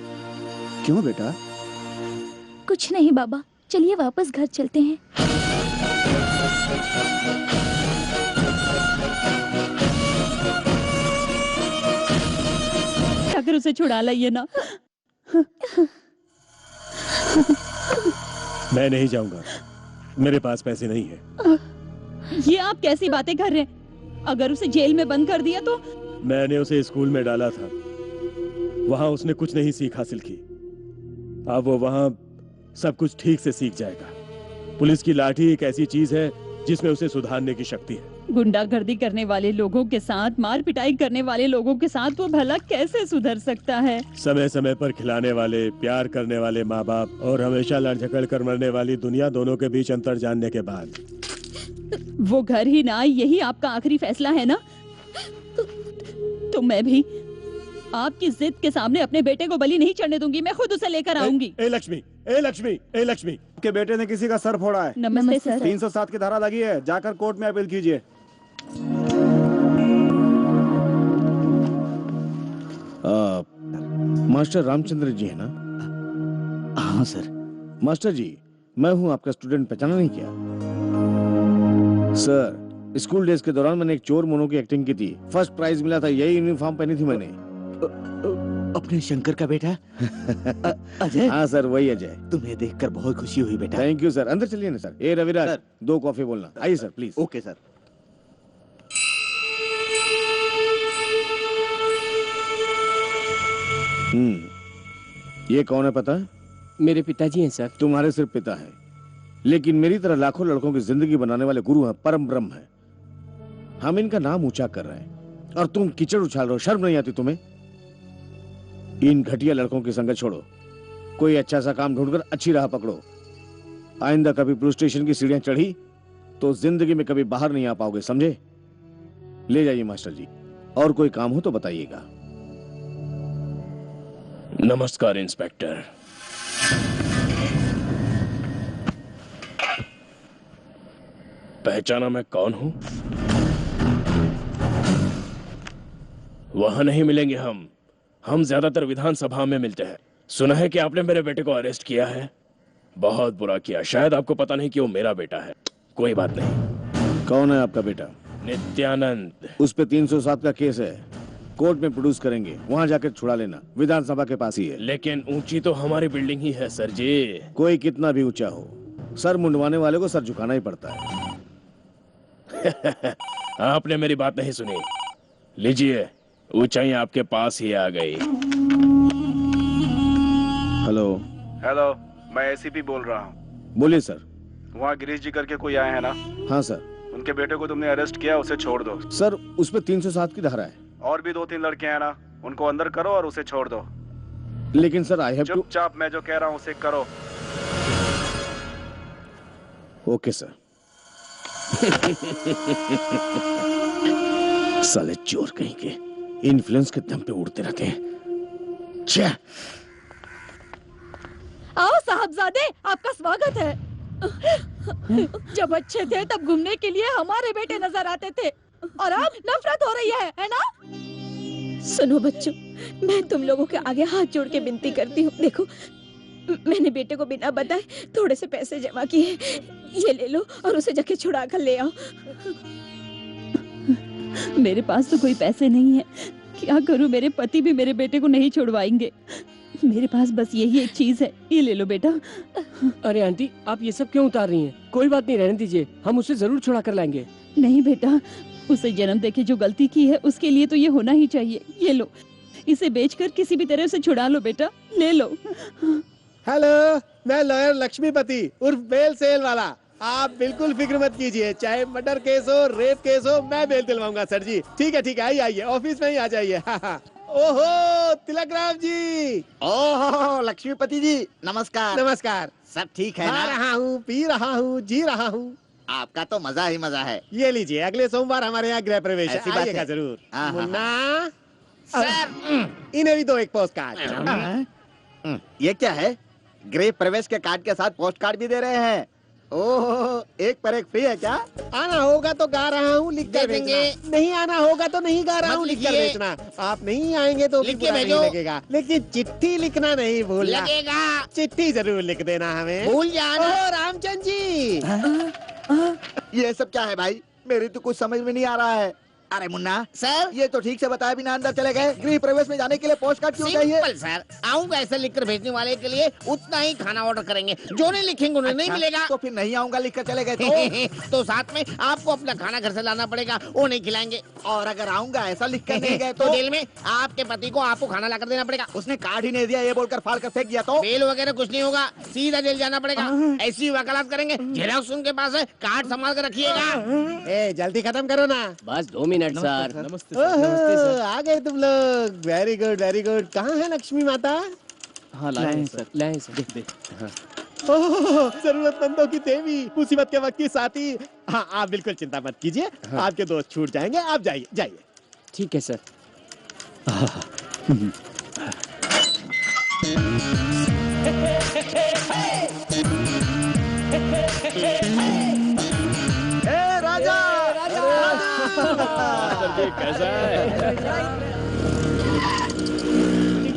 क्यों बेटा? कुछ नहीं बाबा, चलिए वापस घर चलते हैं। अगर उसे छुड़ा लाइए ना। मैं नहीं जाऊंगा, मेरे पास पैसे नहीं है। ये आप कैसी बातें कर रहे हैं? अगर उसे जेल में बंद कर दिया तो? मैंने उसे स्कूल में डाला था, वहां उसने कुछ नहीं सीख हासिल की। अब वो वहां सब कुछ ठीक से सीख जाएगा। पुलिस की लाठी एक ऐसी चीज है जिसमें उसे सुधारने की शक्ति है। गुंडागर्दी करने वाले लोगों के साथ, मार पिटाई करने वाले लोगों के साथ वो भला कैसे सुधर सकता है? समय समय पर खिलाने वाले, प्यार करने वाले माँ बाप और हमेशा लड़ झगड़ कर मरने वाली दुनिया, दोनों के बीच अंतर जानने के बाद वो घर ही ना, यही आपका आखिरी फैसला है ना? तो मैं भी आपकी जिद के सामने अपने बेटे को बलि नहीं चढ़ने दूंगी। मैं खुद उसे लेकर आऊंगी। ए लक्ष्मी, ए लक्ष्मी, ए लक्ष्मी, के बेटे ने किसी का सर फोड़ा है। नमस्ते सर। 307 की धारा लगी है, जाकर कोर्ट में अपील कीजिए। मास्टर रामचंद्र जी है ना? हाँ सर। मास्टर जी, मैं हूँ आपका स्टूडेंट, पहचाना नहीं क्या? सर, स्कूल डेज के दौरान मैंने एक चोर मोनो की एक्टिंग की थी, फर्स्ट प्राइज मिला था। यही यूनिफॉर्म पहनी थी मैंने। अपने शंकर का बेटा अजय? हाँ सर, वही अजय। तुम्हें देखकर बहुत खुशी हुई बेटा। Thank you sir. अंदर चलिए ना सर। ए रविराज, सर। 2 कॉफी बोलना। आइए सर प्लीज। Okay sir. ये कौन है पता है? मेरे पिताजी हैं सर। तुम्हारे सिर्फ पिता है, लेकिन मेरी तरह लाखों लड़कों की जिंदगी बनाने वाले गुरु हैं, परम ब्रह्म हैं। हम इनका नाम ऊंचा कर रहे हैं और तुम कीचड़ उछाल रहे हो। शर्म नहीं आती तुम्हें? इन घटिया लड़कों की संगत छोड़ो, कोई अच्छा सा काम ढूंढकर अच्छी राह पकड़ो। आइंदा कभी पुलिस स्टेशन की सीढ़ियां चढ़ी तो जिंदगी में कभी बाहर नहीं आ पाओगे, समझे? ले जाइए मास्टर जी, और कोई काम हो तो बताइएगा। नमस्कार इंस्पेक्टर। पहचाना मैं कौन हूं? वहां नहीं मिलेंगे हम ज्यादातर विधानसभा में मिलते हैं। सुना है कि आपने मेरे बेटे को अरेस्ट किया है। बहुत बुरा किया। शायद आपको पता नहीं कि वो मेरा बेटा है। कोई बात नहीं। कौन है आपका बेटा? नित्यानंद। उस पे 307 का केस है, कोर्ट में प्रोड्यूस करेंगे, वहां जाकर छुड़ा लेना। विधानसभा के पास ही है। लेकिन ऊंची तो हमारी बिल्डिंग ही है सर जी। कोई कितना भी ऊंचा हो, सर मुंडवाने वाले को सर झुकाना ही पड़ता है। आपने मेरी बात नहीं सुनी। लीजिए, ऊंचाई आपके पास ही आ गई। हेलो। हेलो, मैं एसीपी बोल रहा हूँ। बोलिए सर। वहाँ गिरीश जी करके कोई आए हैं ना? हाँ सर। उनके बेटे को तुमने अरेस्ट किया, उसे छोड़ दो। सर उस पे 307 की धारा है। और भी 2-3 लड़के हैं ना, उनको अंदर करो और उसे छोड़ दो। लेकिन सर आई हैव टू। चुपचाप मैं जो कह रहा हूँ उसे करो। Okay sir. साले चोर कहीं के इन्फ्लुएंस के दम पे उड़ते रहते हैं। छे। आओ साहबजादे, आपका स्वागत है। जब अच्छे थे तब घूमने के लिए हमारे बेटे नजर आते थे, और अब नफरत हो रही है ना? सुनो बच्चों, मैं तुम लोगों के आगे हाथ जोड़ के विनती करती हूँ। देखो, मैंने बेटे को बिना बताए थोड़े से पैसे जमा किए, ये ले लो और उसे जाके छुड़ा कर ले आओ। मेरे पास तो कोई पैसे नहीं है, क्या करूँ? मेरे पति भी मेरे बेटे को नहीं छुड़वाएंगे। मेरे पास बस यही एक चीज है, ये ले लो बेटा। अरे आंटी, आप ये सब क्यों उतार रही हैं? कोई बात नहीं, रहने दीजिए, हम उसे जरूर छुड़ा कर लाएंगे। नहीं बेटा, उसे जन्म देके जो गलती की है उसके लिए तो ये होना ही चाहिए। ये लो, इसे बेचकर किसी भी तरह से छुड़ा लो बेटा, ले लो। हेलो, मैं लॉयर लक्ष्मीपति उर्फ बेल सेल वाला। आप बिल्कुल फिक्र मत कीजिए, चाहे मर्डर केस हो, रेप केस हो, मैं बेल दिलवाऊंगा सर जी। ठीक है, आइए आइए, ऑफिस में ही आ जाइए। ओहो तिलक राम जी। ओहो लक्ष्मीपति जी, नमस्कार। नमस्कार। सब ठीक है खा ना? रहा हूँ, पी रहा हूँ, जी रहा हूँ। आपका तो मजा ही मजा है। ये लीजिए, अगले सोमवार हमारे यहाँ गृह प्रवेश है, ऐसी बात आइएगा है। जरूर। हाँ, हाँ, मुन्ना सर, इन्हें भी दो एक पोस्ट कार्ड। ये क्या है? गृह प्रवेश के कार्ड के साथ पोस्ट कार्ड भी दे रहे हैं। ओहो, एक पर एक फ्री है क्या? आना होगा तो गा रहा हूँ, लिख कर भेजना। नहीं आना होगा तो नहीं गा रहा हूँ, लिख कर भेजना। आप नहीं आएंगे तो लिख के भेजो। लगेगा, लेकिन चिट्ठी लिखना नहीं भूलना। लगेगा। चिट्ठी जरूर लिख देना हमें। भूल जाना। ओह रामचंद्र जी। ये सब क्या है भाई? मेरी तो कुछ समझ में नहीं आ रहा है। अरे मुन्ना सर, ये तो ठीक से बताया बिना अंदर चले गए। गृह प्रवेश में जाने के लिए पोस्ट कार्ड क्यों चाहिए? सिंपल सर, आऊंगा ऐसे लिखकर भेजने वाले के लिए उतना ही खाना ऑर्डर करेंगे, जो नहीं लिखेंगे उन्हें नहीं मिलेगा। तो फिर नहीं आऊंगा लिख कर चले गए तो साथ में आपको अपना खाना घर से लाना पड़ेगा, वो नहीं खिलाएंगे। और अगर आऊंगा ऐसा लिख कर नहीं गए तो जेल में आपके पति को आपको खाना लाकर देना पड़ेगा। उसने कार्ड ही नहीं दिया ये बोलकर फाड़ कर फेंक दिया तो? बेल वगैरह कुछ नहीं होगा, सीधा जेल जाना पड़ेगा। ऐसी वकालत करेंगे। जेरोक्स उनके पास है, कार्ड संभाल कर रखिएगा। ए जल्दी खत्म करो ना। बस 2 मिनट सर। ओहो, आ गए तुम लोग। Very good very good. कहाँ है लक्ष्मी माता? हाँ लाए सर, लाए सर। ओह, जरूरतमंदों की देवी, मुसीबत के वक्त की साथी। हाँ, आप बिल्कुल चिंता मत कीजिए, आपके दोस्त छूट जाएंगे। आप जाइए जाइए। ठीक है सर। राजा कैसा है?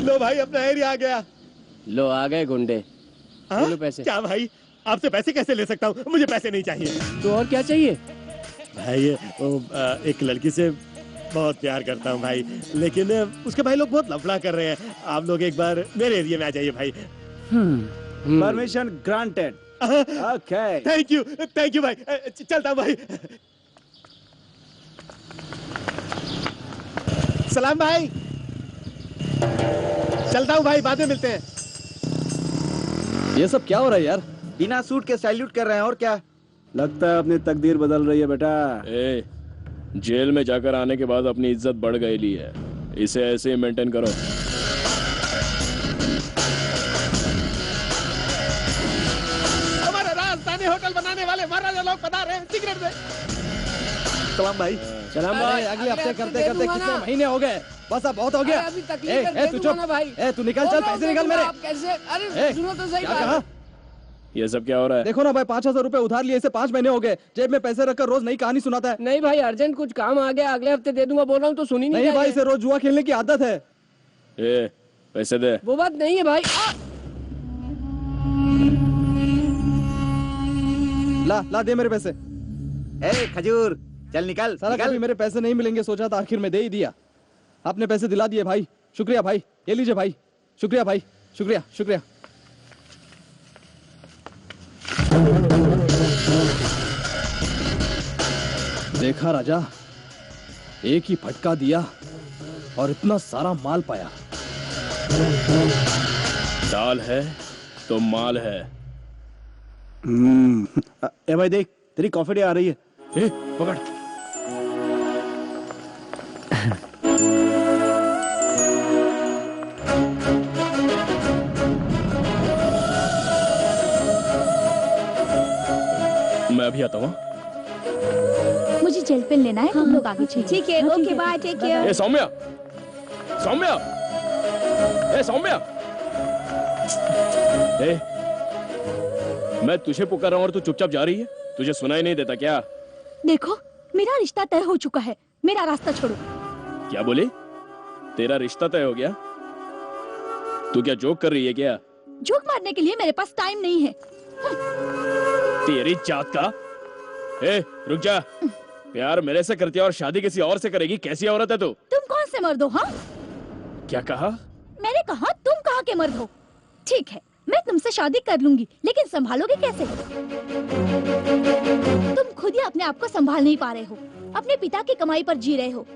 लो भाई, अपना एरिया आ गया। लो आ गए गुंडे। हाँ? लो पैसे। क्या भाई, आपसे पैसे कैसे ले सकता हूँ? मुझे पैसे नहीं चाहिए। तो और क्या चाहिए? भाई एक लड़की से बहुत प्यार करता हूँ भाई, लेकिन उसके भाई लोग बहुत लफड़ा कर रहे हैं। आप लोग एक बार मेरे एरिया में आ जाइए भाई। Permission granted. Okay. Thank you भाई। चलता हूँ भाई। सलाम भाई। चलता हूँ भाई, बाद में मिलते हैं। ये सब क्या हो रहा है यार? बिना सूट के सैल्यूट कर रहे हैं और क्या? लगता है अपनी तकदीर बदल रही है बेटा। ए, जेल में जाकर आने के बाद अपनी इज्जत बढ़ गई है, इसे ऐसे ही मेंटेन करो। हमारा राजधानी होटल बनाने वाले महाराजा लोग बता रहे हैं, सिगरेट दे। सलाम भाई। सलाम भाई। अगले हफ्ते करते करते कितने महीने हो गए? बस अब बहुत हो गया। तू चुप। तू निकल, चल पैसे निकल मेरे। कैसे? अरे सुनो तो सही। क्या कहा? ये सब क्या हो रहा है? देखो ना भाई, 5,000 रुपए उधार लिए, इसे 5 महीने हो गए। जेब में पैसे रखकर रोज नई कहानी सुनाता है। नहीं भाई, अर्जेंट कुछ काम आ गया, अगले हफ्ते दे दूंगा बोल रहा हूँ तो सुनी नहीं। नहीं भाई, इसे रोज जुआ खेलने की आदत है। ए, पैसे दे। वो बात नहीं है भाई। ला दे मेरे पैसे। ए खजूर, चल निकल। साला कभी मेरे पैसे नहीं मिलेंगे सोचा था, आखिर में दे ही दिया। आपने पैसे दिला दिए भाई, शुक्रिया भाई। ये लीजिए भाई। शुक्रिया भाई, शुक्रिया शुक्रिया। देखा राजा, एक ही फटका दिया और इतना सारा माल पाया। दाल है तो माल है। ए भाई देख, तेरी कॉफी डे आ रही है। ए, पकड़। मैं अभी आता हूँ। मुझे जेल पेन लेना है, तुम लोग आगे चलिए। ठीक है, ओके बाय, टेक केयर। ए सौम्या, सौम्या, ए सौम्या, ए, मैं तुझे पुकार रहा हूँ और तू चुपचाप जा रही है। तुझे सुनाई नहीं देता क्या? देखो, मेरा रिश्ता तय हो चुका है, मेरा रास्ता छोड़ो। क्या बोले? तेरा रिश्ता तय हो गया? तू क्या जोक कर रही है क्या? जोक मारने के लिए मेरे पास टाइम नहीं है। तेरी जात का। ए, रुक जा। प्यार मेरे से करती है और शादी किसी और से करेगी? कैसी औरत है तू? तुम कौन से मर्द हो? हाँ, क्या कहा? मैंने कहा तुम कहाँ के मर्द हो। ठीक है, मैं तुमसे शादी कर लूंगी, लेकिन संभालोगे कैसे? तुम खुद ही अपने आप को संभाल नहीं पा रहे हो, अपने पिता की कमाई पर जी रहे हो।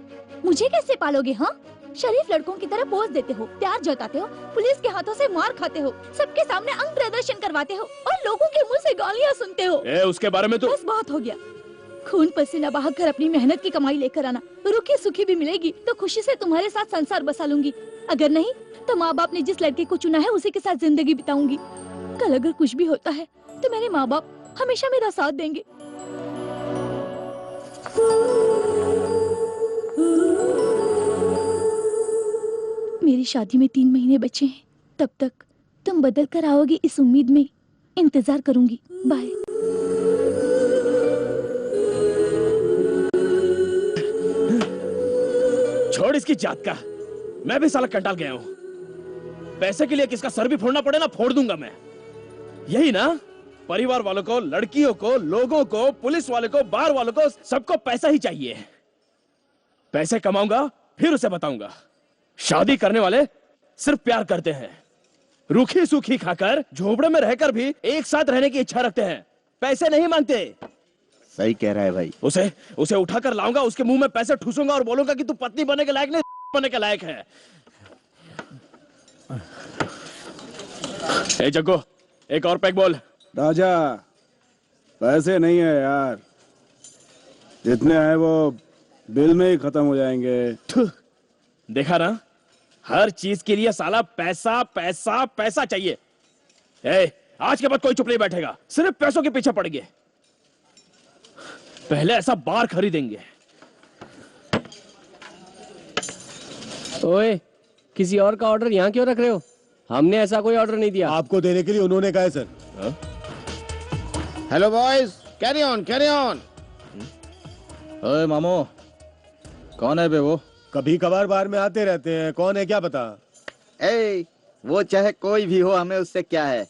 मुझे कैसे पालोगे? हाँ, शरीफ लड़कों की तरह पोज देते हो, प्यार जताते हो, पुलिस के हाथों से मार खाते हो, सबके सामने अंग प्रदर्शन करवाते हो और लोगों के मुंह से गालियाँ सुनते हो। उसके बारे में तो बस बहुत हो गया। खून पसीना बहाकर अपनी मेहनत की कमाई लेकर आना, रुखी सुखी भी मिलेगी तो खुशी से तुम्हारे साथ संसार बसा लूंगी। अगर नहीं तो माँ बाप ने जिस लड़के को चुना है उसी के साथ जिंदगी बिताऊंगी। कल अगर कुछ भी होता है तो मेरे माँ बाप हमेशा मेरा साथ देंगे। मेरी शादी में 3 महीने बचे हैं, तब तक तुम बदल कर आओगी इस उम्मीद में इंतजार करूंगी। बाय। छोड़ इसकी जात का। मैं भी साला कंटाल गया हूँ। पैसे के लिए किसका सर भी फोड़ना पड़े ना, फोड़ दूंगा मैं। यही ना, परिवार वालों को, लड़कियों को, लोगों को, पुलिस वाले को, बार वालों को, सबको पैसा ही चाहिए। पैसे कमाऊंगा फिर उसे बताऊंगा। शादी करने वाले सिर्फ प्यार करते हैं, रूखी सूखी खाकर, झोपड़े में रहकर भी एक साथ रहने की इच्छा रखते हैं, पैसे नहीं मांगते। सही कह रहा है भाई। उसे उठाकर लाऊंगा, उसके मुंह में पैसे ठूसूंगा और बोलूंगा कि तू पत्नी बनने के लायक नहीं, बनने के लायक है। ए जग्गू, एक और पैक बोल। राजा, पैसे नहीं है यार, जितने हैं वो बिल में ही खत्म हो जाएंगे। देखा ना, हर चीज के लिए साला पैसा पैसा पैसा चाहिए। ए, आज के बाद कोई चुप नहीं बैठेगा, सिर्फ पैसों के पीछे पड़ गए। पहले ऐसा बार खरीदेंगे। ओए, किसी और का ऑर्डर यहाँ क्यों रख रहे हो? हमने ऐसा कोई ऑर्डर नहीं दिया। आपको देने के लिए उन्होंने कहा है sir. Hello boys, carry on carry on. ओए मामो, कौन है बे वो? कभी कभार बार में आते रहते हैं, कौन है क्या पता। ए, वो चाहे कोई भी हो, हमें उससे क्या है?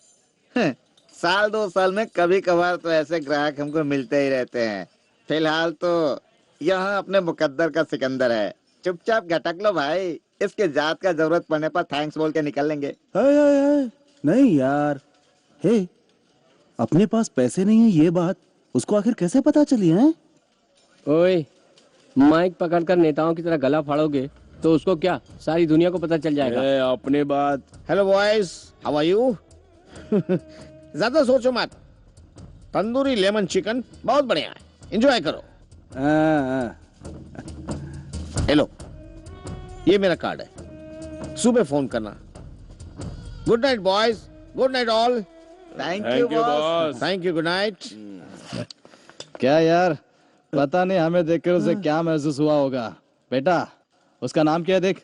साल 2 साल में कभी कभार तो ऐसे ग्राहक हमको मिलते ही रहते हैं। फिलहाल तो यहाँ अपने मुकद्दर का सिकंदर है, चुपचाप घटक लो भाई। इसके जात का जरूरत पड़ने पर थैंक्स बोल के निकल लेंगे। नहीं यार, हे, अपने पास पैसे नहीं है ये बात उसको आखिर कैसे पता चली है? ओए, माइक पकड़कर नेताओं की तरह गला फाड़ोगे तो उसको क्या, सारी दुनिया को पता चल जाएगा। अपने बात। Hello boys, how are you? ज्यादा सोचो मत, तंदूरी लेमन चिकन बहुत बढ़िया है, एंजॉय करो। हेलो, ये मेरा कार्ड है, सुबह फोन करना। Good night boys, good night all. Thank you boss. Thank you, good night. क्या यार, पता नहीं हमें देखकर उसे क्या महसूस हुआ होगा। बेटा, उसका नाम क्या है देख।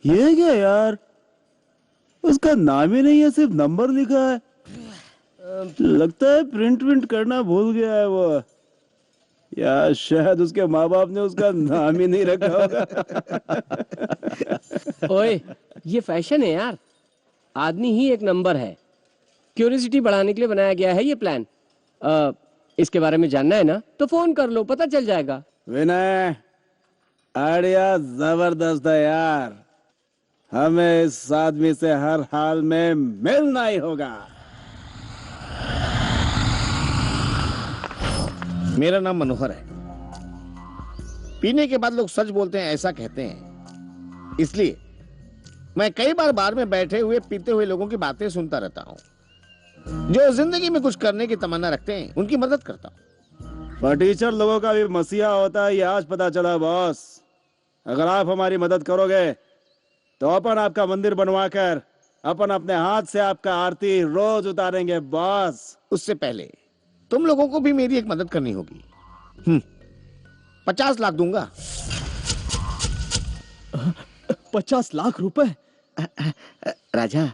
ये क्या यार, उसका नाम ही नहीं है, सिर्फ नंबर लिखा है। लगता है प्रिंट करना भूल गया है वो, या शायद उसके माँ बाप ने उसका नाम ही नहीं रखा होगा। ओए, ये फैशन है यार, आदमी ही एक नंबर है। क्यूरियोसिटी बढ़ाने के लिए बनाया गया है ये प्लान। इसके बारे में जानना है ना तो फोन कर लो, पता चल जाएगा। विनय, आइडिया जबरदस्त है यार, हमें इस आदमी से हर हाल में मिलना ही होगा। मेरा नाम मनोहर है, पीने के बाद लोग सच बोलते हैं ऐसा कहते हैं, इसलिए मैं कई बार में बैठे हुए पीते हुए लोगों की बातें सुनता रहता हूँ। जो जिंदगी में कुछ करने की तमन्ना रखते हैं उनकी मदद करता हूँ। फटीचर लोगों का भी मसीहा होता है, ये आज पता चला बॉस। अगर आप हमारी मदद करोगे तो अपन आपका मंदिर बनवाकर अपन अपने हाथ से आपका आरती रोज उतारेंगे बॉस। उससे पहले तुम लोगों को भी मेरी एक मदद करनी होगी। 50 लाख दूंगा। 50 लाख रुपए? राजा,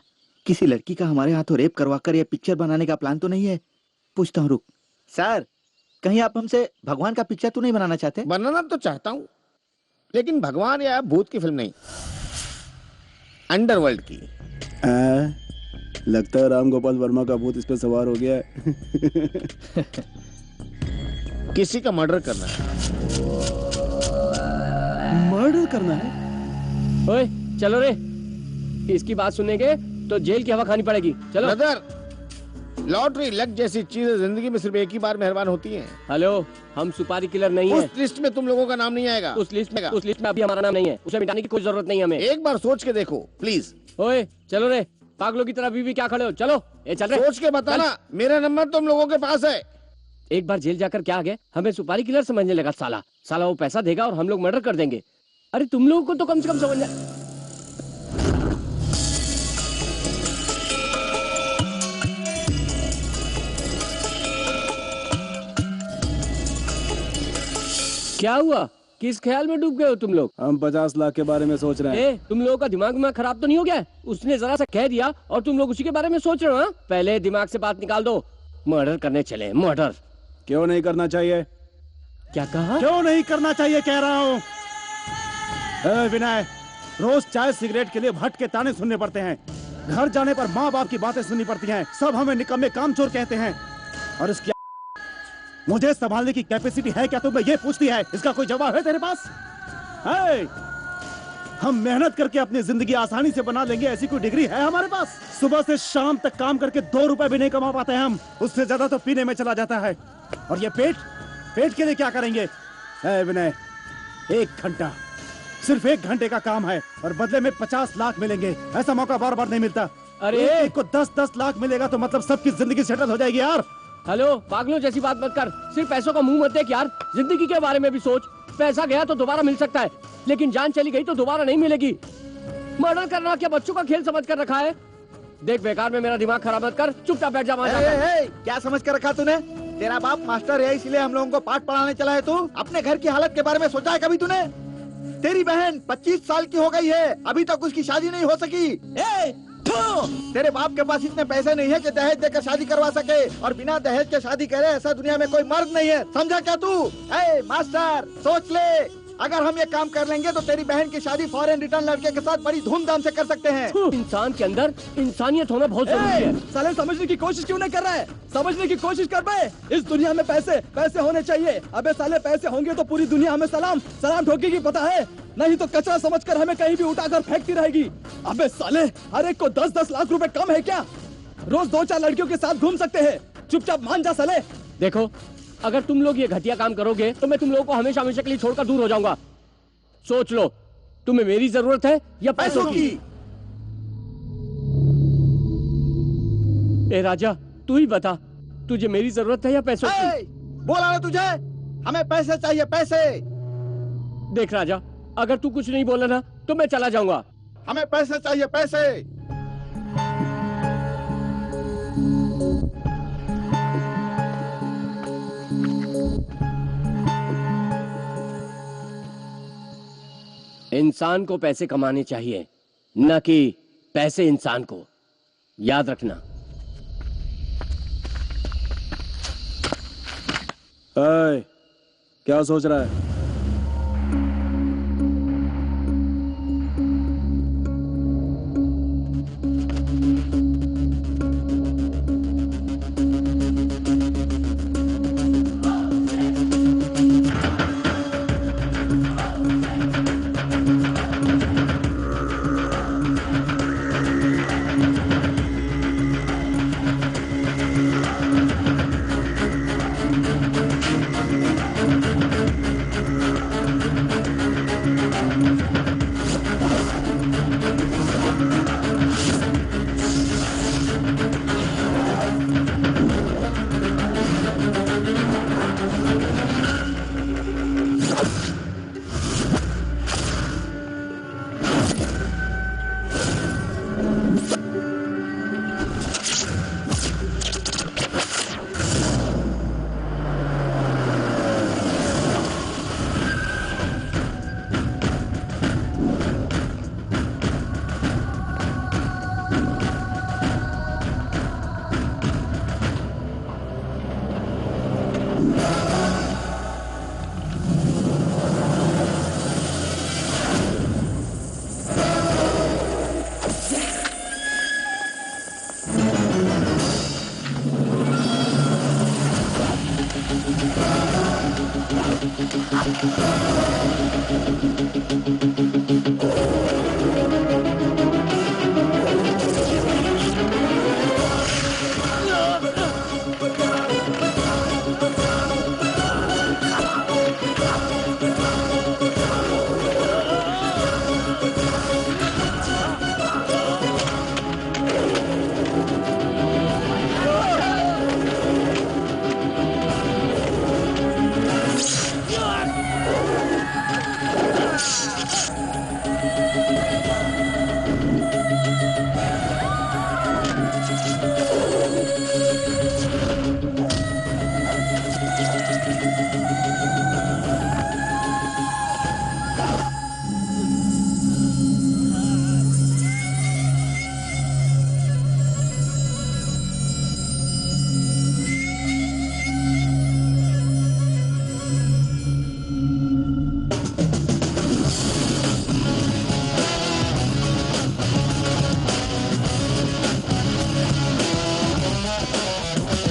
किसी लड़की का हमारे हाथों रेप करवाकर ये पिक्चर बनाने का प्लान तो नहीं है? पूछता हूँ, रुक। सर, कहीं आप हमसे भगवान का पिक्चर तो नहीं बनाना चाहते? बनाना तो चाहता हूँ, लेकिन भगवान या भूत की फिल्म नहीं, अंडरवर्ल्ड की। लगता है राम गोपाल वर्मा का भूत इस पे सवार हो गया है। किसी का मर्डर करना है। मर्डर करना है? ओए चलो रे, इसकी बात सुनेंगे तो जेल की हवा खानी पड़ेगी। चलो। ब्रदर, लॉटरी लक जैसी चीजें जिंदगी में सिर्फ एक ही बार मेहरबान होती हैं। हेलो, हम सुपारी किलर नहीं है। उस लिस्ट में तुम लोगों का नाम नहीं आएगा। उस लिस्ट में अभी हमारा नाम नहीं है। उसे मिटाने की कोई जरूरत नहीं है हमें। एक बार सोच के देखो प्लीज। ओए चलो रे, पागलों की तरह अभी भी क्या खड़े हो? चलो ये चल रहे। सोच के बताना, मेरा नंबर तुम लोगों के पास है। एक बार जेल जाकर क्या आ गए, हमें सुपारी किलर समझने लगा साला वो पैसा देगा और हम लोग मर्डर कर देंगे। अरे तुम लोगों को तो कम से कम समझना। क्या हुआ? किस ख्याल में डूब गए हो तुम लोग? हम 50 लाख के बारे में सोच रहे हैं। तुम लोगों का दिमाग में खराब तो नहीं हो गया? उसने जरा सा कह दिया और तुम लोग उसी के बारे में सोच रहे हो? पहले दिमाग से बात निकाल दो। मर्डर करने चले। मर्डर क्यों नहीं करना चाहिए? क्या कहा? क्यों नहीं करना चाहिए कह रहा हूँ। विनय, रोज चाय सिगरेट के लिए भट्ट के ताने सुनने पड़ते हैं। घर जाने पर माँ बाप की बातें सुननी पड़ती हैं। सब हमें निकम्मे कामचोर कहते हैं। और इसकी मुझे संभालने की कैपेसिटी है क्या तुम्हें ये पूछती है? इसका कोई जवाब है तेरे पास? है? हम मेहनत करके अपनी जिंदगी आसानी से बना लेंगे ऐसी कोई डिग्री है हमारे पास? सुबह से शाम तक काम करके 2 रुपए भी नहीं कमा पाते हम। उससे ज्यादा तो पीने में चला जाता है। और ये पेट के लिए क्या करेंगे? विनय, 1 घंटा, सिर्फ 1 घंटे का काम है और बदले में 50 लाख मिलेंगे। ऐसा मौका बार बार नहीं मिलता। अरे एक को 10-10 लाख मिलेगा तो मतलब सबकी जिंदगी सेटल हो जाएगी यार। हेलो, पागलों जैसी बात मत कर। सिर्फ पैसों का मुंह मत देख यार, जिंदगी के बारे में भी सोच। पैसा गया तो दोबारा मिल सकता है, लेकिन जान चली गई तो दोबारा नहीं मिलेगी। मर्डर करना क्या बच्चों का खेल समझ कर रखा है? देख, बेकार में मेरा दिमाग खराब मत कर, चुपचाप बैठ जा। क्या समझ कर रखा तूने? तेरा बाप मास्टर है इसलिए हम लोगों को पाठ पढ़ाने चला है। तू अपने घर की हालत के बारे में सोचा है कभी तूने? तेरी बहन 25 साल की हो गई है, अभी तक उसकी शादी नहीं हो सकी। तेरे बाप के पास इतने पैसे नहीं है कि दहेज देकर शादी करवा सके, और बिना दहेज के शादी करे ऐसा दुनिया में कोई मर्द नहीं है। समझा क्या तू? मास्टर, सोच ले, अगर हम ये काम कर लेंगे तो तेरी बहन की शादी फॉरेन रिटर्न लड़के के साथ बड़ी धूमधाम से कर सकते हैं। इंसान के अंदर इंसानियत होना बहुत जरूरी है। साले समझने की कोशिश क्यों नहीं कर रहा है? समझने की कोशिश कर बे। इस दुनिया में पैसे होने चाहिए। अबे साले, पैसे होंगे तो पूरी दुनिया हमें सलाम ठोकेगी, पता है? नहीं तो कचरा समझकर हमें कहीं भी उठाकर फेंकती रहेगी। अबे साले, हर एक को 10-10 लाख रुपए कम है क्या? रोज 2-4 लड़कियों के साथ घूम सकते हैं। चुपचाप मान जा साले। देखो, अगर तुम लोग ये घटिया काम करोगे तो मैं तुम लोगों को हमेशा के लिए छोड़कर दूर हो जाऊंगा। सोच लो, तुम्हें मेरी जरूरत है या पैसों की? ए राजा, तू ही बता, तुझे मेरी जरूरत है या पैसों की? बोला ना तुझे, हमें पैसे चाहिए, पैसे। देख राजा, अगर तू कुछ नहीं बोला ना तो मैं चला जाऊंगा। हमें पैसे चाहिए, पैसे। इंसान को पैसे कमाने चाहिए, न कि पैसे इंसान को। याद रखना। क्या सोच रहा है?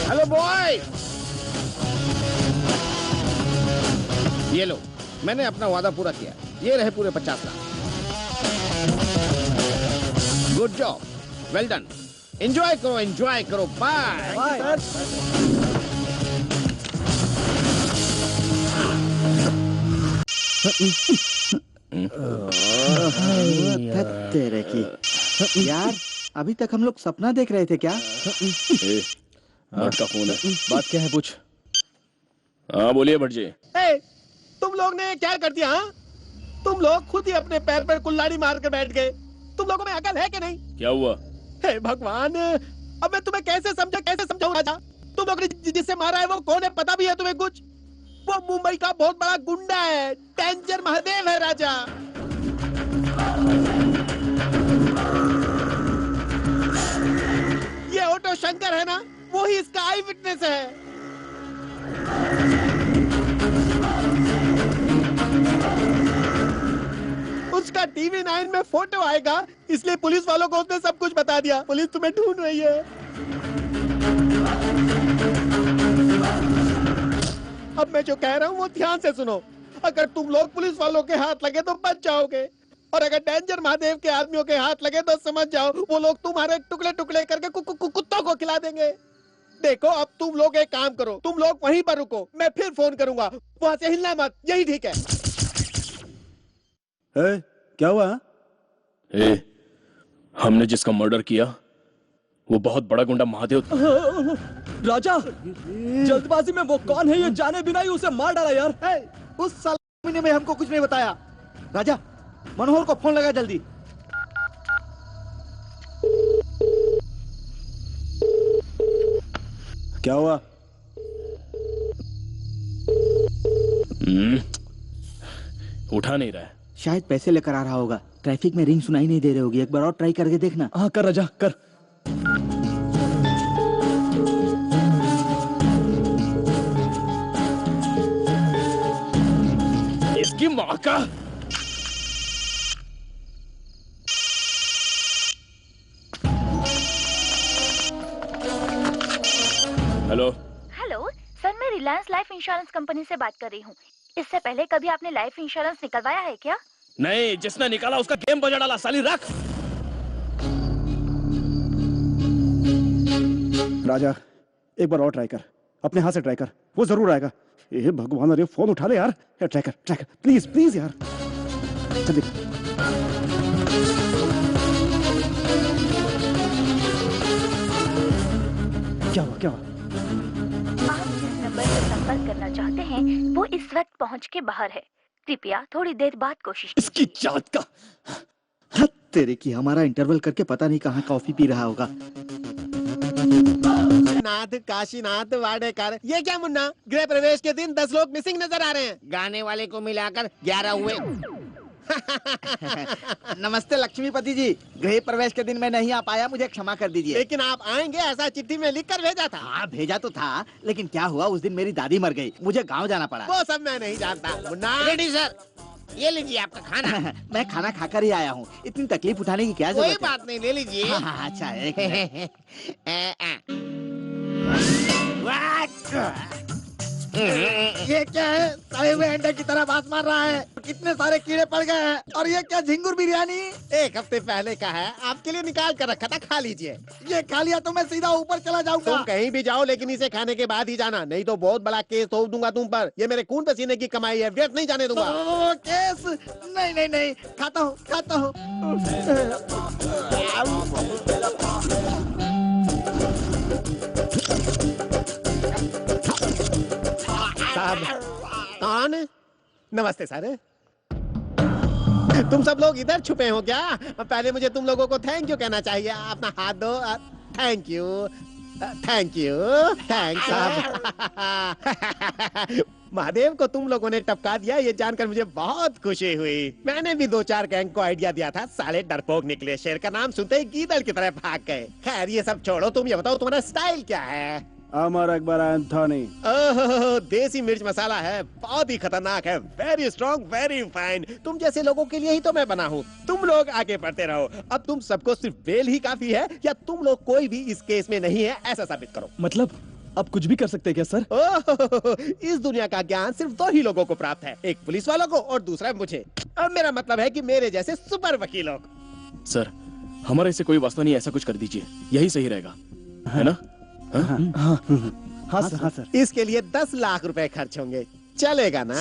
हेलो बॉय, ये लो, मैंने अपना वादा पूरा किया। ये रहे पूरे 50 lakh. Good job, well done. Enjoy करो। Bye bye. तेरे की यार, अभी तक हम लोग सपना देख रहे थे क्या? भट्ट का फोन है। बात क्या है पूछ। हाँ बोलिए भट्ट जी। तुम लोग ने क्या कर दिया? हाँ, तुम लोग खुद ही अपने पैर पर कुल्हाड़ी मार कर बैठ गए। तुम लोगों में अकल है कि नहीं? क्या हुआ? हे भगवान, अब मैं तुम्हें कैसे समझाऊं राजा? तुम लोग ने जिसे मारा है वो कौन है, पता भी है तुम्हें कुछ? वो मुंबई का बहुत बड़ा गुंडा है, डेंजर महादेव है राजा। ये ऑटो शंकर है ना, वो ही इसका आई विटनेस है। उसका टीवी 9 में फोटो आएगा, इसलिए पुलिस वालों को उसने सब कुछ बता दिया। पुलिस तुम्हें ढूंढ रही है। अब मैं जो कह रहा हूँ वो ध्यान से सुनो। अगर तुम लोग पुलिस वालों के हाथ लगे तो बच जाओगे, और अगर डेंजर महादेव के आदमियों के हाथ लगे तो समझ जाओ वो लोग तुम्हारे टुकड़े टुकड़े करके कुत्तों को खिला देंगे। देखो, अब तुम लोग एक काम करो, तुम लोग वहीं पर रुको, मैं फिर फोन करूंगा। वहां से हिलना मत, यही ठीक है। क्या हुआ? हमने जिसका मर्डर किया वो बहुत बड़ा गुंडा महादेव था। राजा, जल्दबाजी में वो कौन है ये जाने बिना ही उसे मार डाला यार। उस साले में हमको कुछ नहीं बताया। राजा, मनोहर को फोन लगा जल्दी। क्या हुआ? उठा नहीं रहा है। शायद पैसे लेकर आ रहा होगा। ट्रैफिक में रिंग सुनाई नहीं दे रही होगी। एक बार और ट्राई करके देखना। हाँ कर राजा, कर। इसकी माँ का। हेलो सर, मैं रिलायंस लाइफ इंश्योरेंस कंपनी से बात कर रही हूँ। इससे पहले कभी आपने लाइफ इंश्योरेंस निकलवाया है क्या? नहीं, जिसने निकाला उसका गेम बजा डाला। साली रख। राजा, एक बार और ट्राई कर, अपने हाथ से ट्राई कर, वो जरूर आएगा। ये भगवान, अरे फोन उठा ले यार। ट्राई कर प्लीज प्लीज यार, जल्दी। क्या हुआ? आप जिस नंबर से संपर्क करना चाहते हैं वो इस वक्त पहुंच के बाहर है। कृपया थोड़ी देर बाद कोशिश। इसकी जात का। तेरे की, हमारा इंटरवल करके पता नहीं कहाँ कॉफी पी रहा होगा। नाथ काशीनाथ वाडेकर। ये क्या मुन्ना, गृह प्रवेश के दिन 10 लोग मिसिंग नजर आ रहे हैं। गाने वाले को मिलाकर 11 हुए। नमस्ते लक्ष्मीपति जी, गृह प्रवेश के दिन मैं नहीं आ पाया, मुझे क्षमा कर दीजिए। लेकिन आप आएंगे ऐसा चिट्ठी में लिख कर भेजा था। हाँ भेजा तो था, लेकिन क्या हुआ उस दिन मेरी दादी मर गई, मुझे गांव जाना पड़ा। वो सब मैं नहीं जानता। मुन्ना, रेडी सर, ये लीजिए आपका खाना। मैं खाना खाकर ही आया हूँ, इतनी तकलीफ उठाने की क्या जरूरत है? कोई बात नहीं, ले लीजिए। हाँ, अच्छा एक मिनट। ये क्या है? तवे हुए अंडे की तरह बात मार रहा है। कितने सारे कीड़े पड़ गए हैं। और ये क्या झिंगुर बिरयानी? 1 हफ्ते पहले का है, आपके लिए निकाल कर रखा था, खा लीजिए। ये खा लिया तो मैं सीधा ऊपर चला जाऊंगा। तुम कहीं भी जाओ, लेकिन इसे खाने के बाद ही जाना, नहीं तो बहुत बड़ा केस ठोक दूंगा तुम पर। ये मेरे खून पसीने की कमाई है, व्यर्थ नहीं जाने दूंगा। केस नहीं नहीं नहीं, खाता हूँ खाता हूँ। साहब कौन? नमस्ते सर। तुम सब लोग इधर छुपे हो क्या? पहले मुझे तुम लोगों को थैंक यू कहना चाहिए। अपना हाथ दो। Thank you thank you thanks साहब। महादेव को तुम लोगों ने टपका दिया, ये जानकर मुझे बहुत खुशी हुई। मैंने भी 2-4 गैंग को आइडिया दिया था, साले डरपोक निकले, शेर का नाम सुनते ही गीदड़ की तरह भाग गए। खैर ये सब छोड़ो, तुम ये बताओ तुम्हारा स्टाइल क्या है? अमर अकबर एंथोनी। ओह, देसी मिर्च मसाला है, बहुत ही खतरनाक है। Very strong, very fine. तुम जैसे लोगों के लिए ही तो मैं बना हूँ। तुम लोग आगे बढ़ते रहो। अब तुम सबको सिर्फ बेल ही काफी है, या तुम लोग कोई भी इस केस में नहीं है ऐसा साबित करो। मतलब अब कुछ भी कर सकते हैं क्या सर? ओह, इस दुनिया का ज्ञान सिर्फ 2 ही लोगों को प्राप्त है, एक पुलिस वालों को और दूसरा मुझे। अब मेरा मतलब है कि मेरे जैसे सुपर वकीलों को। सर हमारे से कोई वास्ता नहीं, ऐसा कुछ कर दीजिए, यही सही रहेगा, है ना? हाँ सर। इसके लिए 10 लाख रुपए खर्च होंगे, चलेगा ना?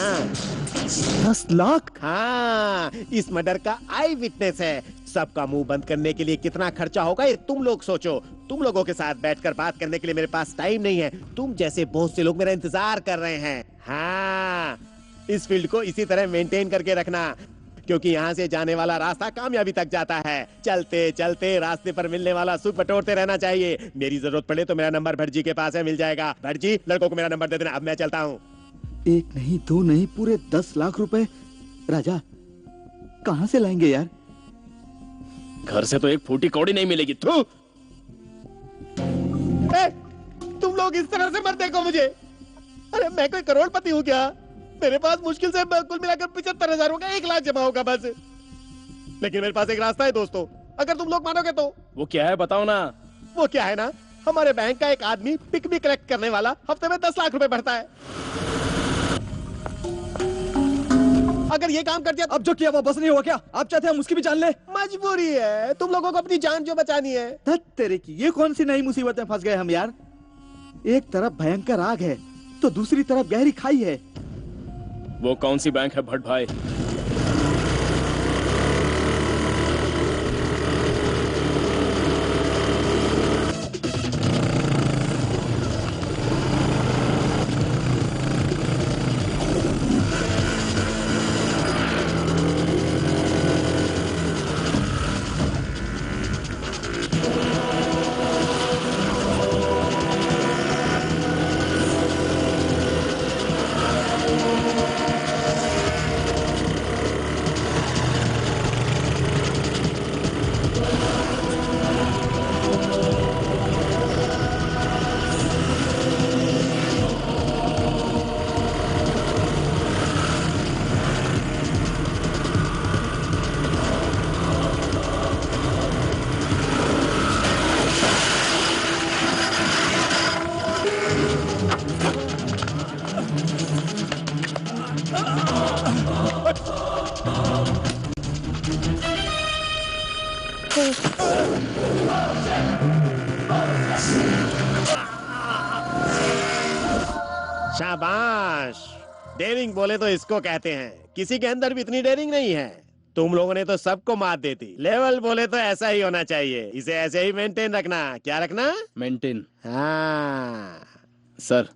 10 लाख? हाँ, इस मर्डर का आई विटनेस है। सबका मुंह बंद करने के लिए कितना खर्चा होगा ये तुम लोग सोचो। तुम लोगों के साथ बैठकर बात करने के लिए मेरे पास टाइम नहीं है। तुम जैसे बहुत से लोग मेरा इंतजार कर रहे हैं। हाँ, इस फील्ड को इसी तरह मेंटेन करके रखना, क्योंकि यहाँ से जाने वाला रास्ता कामयाबी तक जाता है। चलते चलते रास्ते पर मिलने वाला सुख बटोरते रहना चाहिए। मेरी जरूरत पड़े तो मेरा नंबर भट्ट जी के पास है, मिल जाएगा। भट्ट जी, लड़कों को मेरा नंबर दे देना। अब मैं चलता हूँ। 1 नहीं 2 नहीं, पूरे 10 लाख रुपए राजा कहाँ से लाएंगे यार? घर से तो एक फूटी कौड़ी नहीं मिलेगी। तू तुम लोग इस तरह से मत देखो मुझे। अरे मैं कोई करोड़पति हूँ क्या? मेरे पास मुश्किल से कुल मिलाकर 75,000 होगा, 1 लाख जमा होगा बस। लेकिन मेरे पास एक रास्ता है दोस्तों, अगर तुम लोग मानोगे तो। वो क्या है बताओ ना। वो क्या है ना, हमारे बैंक का एक आदमी पिक भी कलेक्ट करने वाला हफ्ते में 10 लाख रुपए भरता है। अगर ये काम कर दिया, अब जो किया वो बस नहीं हुआ क्या? आप चाहते हैं हम उसकी भी जान ले? मजबूरी है, तुम लोगों को अपनी जान जो बचानी है। धत तेरे की, ये कौन सी नई मुसीबत में फंस गए हम यार? एक तरफ भयंकर आग है तो दूसरी तरफ गहरी खाई है। वो कौन सी बैंक है भट्ट भाई? शाबाश, डेयरिंग बोले तो इसको कहते हैं। किसी के अंदर भी इतनी डेयरिंग नहीं है। तुम लोगों ने तो सबको मात देती। लेवल बोले तो ऐसा ही होना चाहिए, इसे ऐसे ही मेंटेन रखना। क्या रखना? मेंटेन। हाँ सर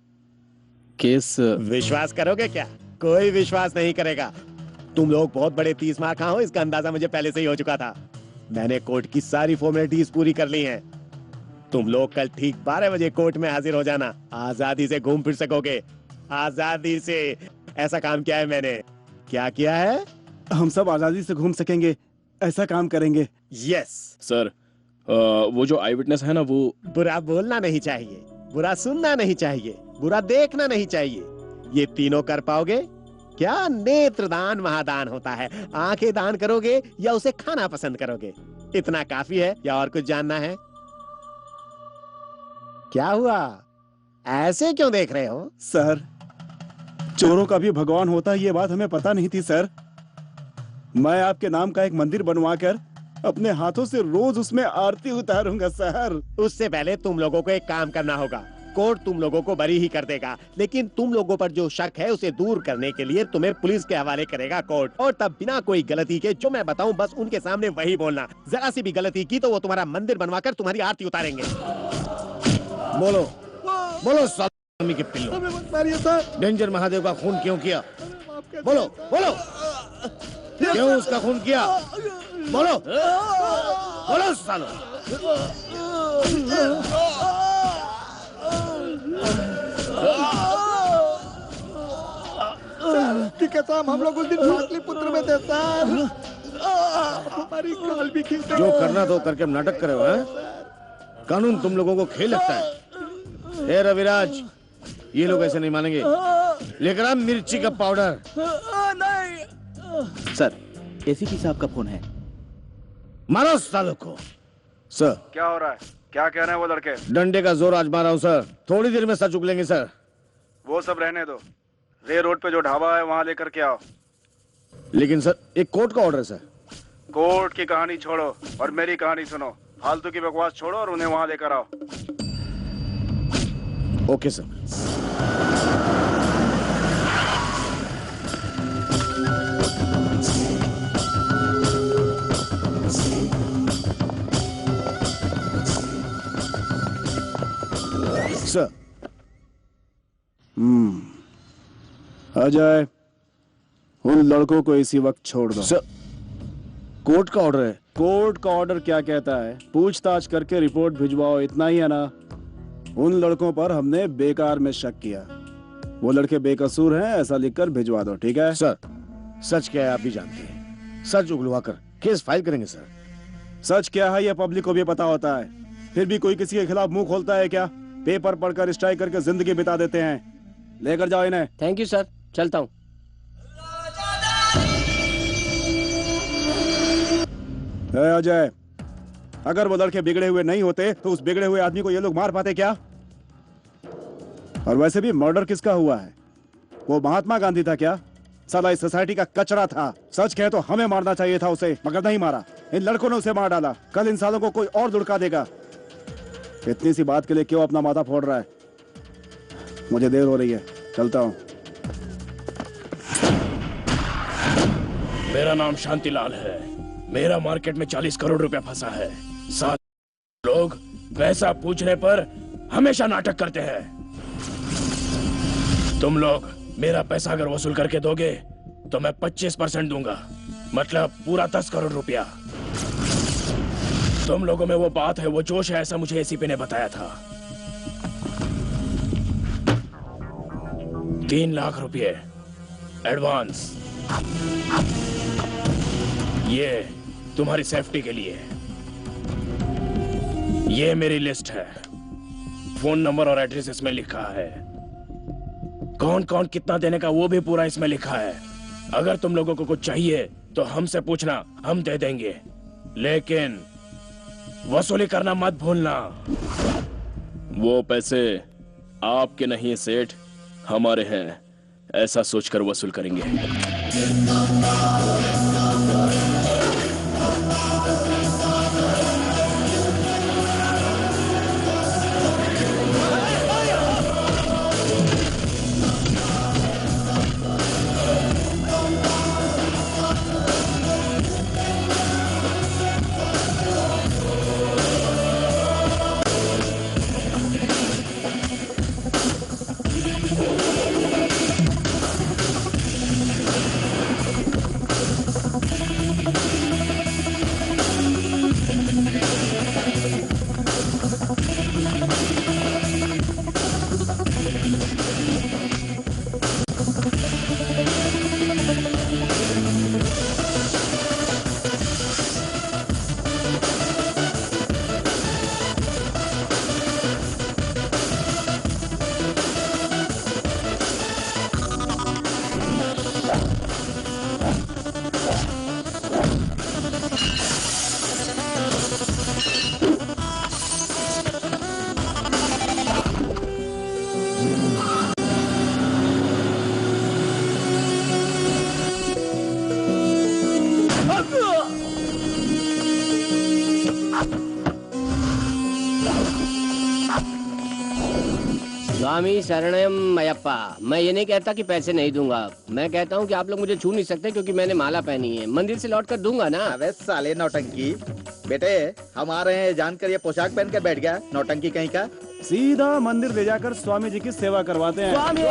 केस विश्वास करोगे क्या? कोई विश्वास नहीं करेगा। तुम लोग बहुत बड़े 30 मार खा हो, इसका अंदाजा मुझे पहले से ही हो चुका था। मैंने कोर्ट की सारी फॉर्मेलिटीज पूरी कर ली हैं। तुम लोग कल ठीक 12 बजे कोर्ट में हाजिर हो जाना। आजादी से घूम फिर सकोगे, आजादी से। ऐसा काम किया है मैंने। क्या किया है? हम सब आजादी से घूम सकेंगे, ऐसा काम करेंगे। Yes sir. वो जो आई विटनेस है ना, वो बुरा बोलना नहीं चाहिए, बुरा सुनना नहीं चाहिए, बुरा देखना नहीं चाहिए। ये तीनों कर पाओगे क्या? नेत्रदान महादान होता है। आंखें दान करोगे या उसे खाना पसंद करोगे? इतना काफी है या और कुछ जानना है? क्या हुआ? ऐसे क्यों देख रहे हो? सर चोरों का भी भगवान होता है, ये बात हमें पता नहीं थी सर। मैं आपके नाम का एक मंदिर बनवाकर अपने हाथों से रोज उसमें आरती उतारूंगा सर। उससे पहले तुम लोगों को एक काम करना होगा। कोर्ट तुम लोगों को बरी ही कर देगा, लेकिन तुम लोगों पर जो शक है उसे दूर करने के लिए तुम्हें पुलिस के हवाले करेगा कोर्ट। और तब बिना कोई गलती के जो मैं बताऊं बस उनके सामने वही बोलना। जरा सी भी गलती की तो वो तुम्हारा मंदिर बनवाकर तुम्हारी आरती उतारेंगे। बोलो बोलो स्वामी के पिल्लो, डेंजर महादेव का खून क्यों किया? बोलो बोलो, क्यों उसका खून किया? बोलो बोलो सालो। कसम हम लोग उस दिन पाटलिपुत्र में थे सर। हमारी काल भी खींच। जो करना तो करके हम नाटक करे हो, हैं? कानून तुम लोगों को खेल लगता है। ए रविराज, ये लोग ऐसे नहीं मानेंगे। लेकर आ मिर्ची का पाउडर। नहीं सर, एसीपी साहब का फोन है। मारो सालों को। सर क्या हो रहा है? क्या कह रहे हैं वो लड़के? डंडे का जोर आजमा रहा हूँ सर, थोड़ी देर में सच उगलेंगे सर। वो सब रहने दो, रे रोड पे जो ढाबा है वहाँ लेकर के आओ। लेकिन सर एक कोर्ट का ऑर्डर है सर। कोर्ट की कहानी छोड़ो और मेरी कहानी सुनो। फालतू की बकवास छोड़ो और उन्हें वहाँ लेकर आओ। Okay sir. सर। अजय, उन लड़कों को इसी वक्त छोड़ दो। सर कोर्ट का ऑर्डर है। कोर्ट का ऑर्डर क्या कहता है? पूछताछ करके रिपोर्ट भिजवाओ, इतना ही है ना? उन लड़कों पर हमने बेकार में शक किया, वो लड़के बेकसूर हैं ऐसा लिखकर भिजवा दो, ठीक है? सर सच क्या है आप भी जानते हैं, सच उगलवा कर केस फाइल करेंगे सर। सच क्या है ये पब्लिक को भी पता होता है, फिर भी कोई किसी के खिलाफ मुंह खोलता है क्या? पेपर पढ़कर स्ट्राइक करके जिंदगी बिता देते हैं। लेकर जाओ इन्हें। थैंक यू सर, चलता हूँ। अजय, अगर वो लड़के बिगड़े हुए नहीं होते तो उस बिगड़े हुए आदमी को ये लोग मार पाते क्या? और वैसे भी मर्डर किसका हुआ है? वो महात्मा गांधी था क्या? साला इस सोसाइटी का कचरा था। सच कहे तो हमें मारना चाहिए था उसे, मगर नहीं मारा। इन लड़कों ने उसे मार डाला। कल इन सालों को कोई और दुड़का देगा। इतनी सी बात के लिए क्यों अपना माथा फोड़ रहा है? मुझे देर हो रही है, चलता हूँ। मेरा नाम शांतिलाल है। मेरा मार्केट में 40 करोड़ रुपया फंसा है। 7 लोग पैसा पूछने पर हमेशा नाटक करते हैं। तुम लोग मेरा पैसा अगर वसूल करके दोगे तो मैं 25% दूंगा, मतलब पूरा 10 करोड़ रुपया। तुम लोगों में वो बात है, वो जोश है, ऐसा मुझे एसीपी ने बताया था। 3 लाख रुपये एडवांस, ये तुम्हारी सेफ्टी के लिए। ये मेरी लिस्ट है, फोन नंबर और एड्रेस इसमें लिखा है। कौन कौन कितना देने का वो भी पूरा इसमें लिखा है। अगर तुम लोगों को कुछ चाहिए तो हमसे पूछना, हम दे देंगे, लेकिन वसूली करना मत भूलना। वो पैसे आपके नहीं सेठ, हमारे हैं, ऐसा सोचकर वसूल करेंगे। स्वामी शरणम अयप्पा। मैं ये नहीं कहता कि पैसे नहीं दूंगा, मैं कहता हूँ कि आप लोग मुझे छू नहीं सकते क्योंकि मैंने माला पहनी है। मंदिर से लौट कर दूंगा ना। अबे साले नौटंकी, बेटे हम आ रहे हैं जानकर ये पोशाक पहन के बैठ गया, नौटंकी कहीं का। सीधा मंदिर ले जाकर स्वामी जी की सेवा करवाते हैं। स्वामी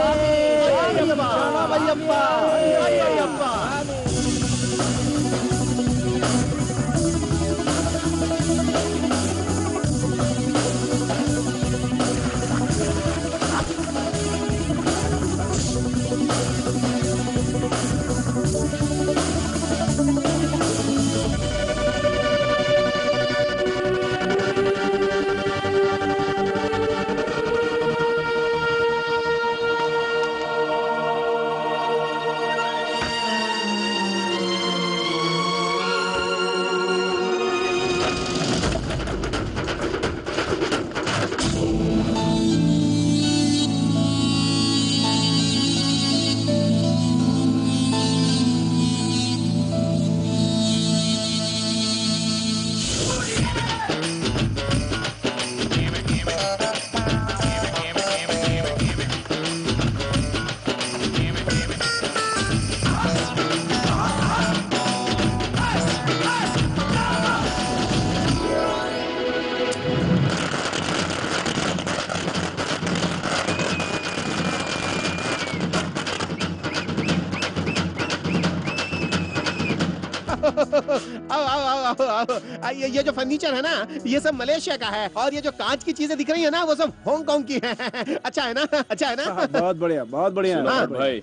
ये जो फर्नीचर है ना, ये सब मलेशिया का है, और ये जो कांच की चीजें दिख रही है ना, वो सब हांगकांग की है। अच्छा है ना, अच्छा है ना? बहुत बढ़िया, बहुत बढ़िया। सुनो भाई,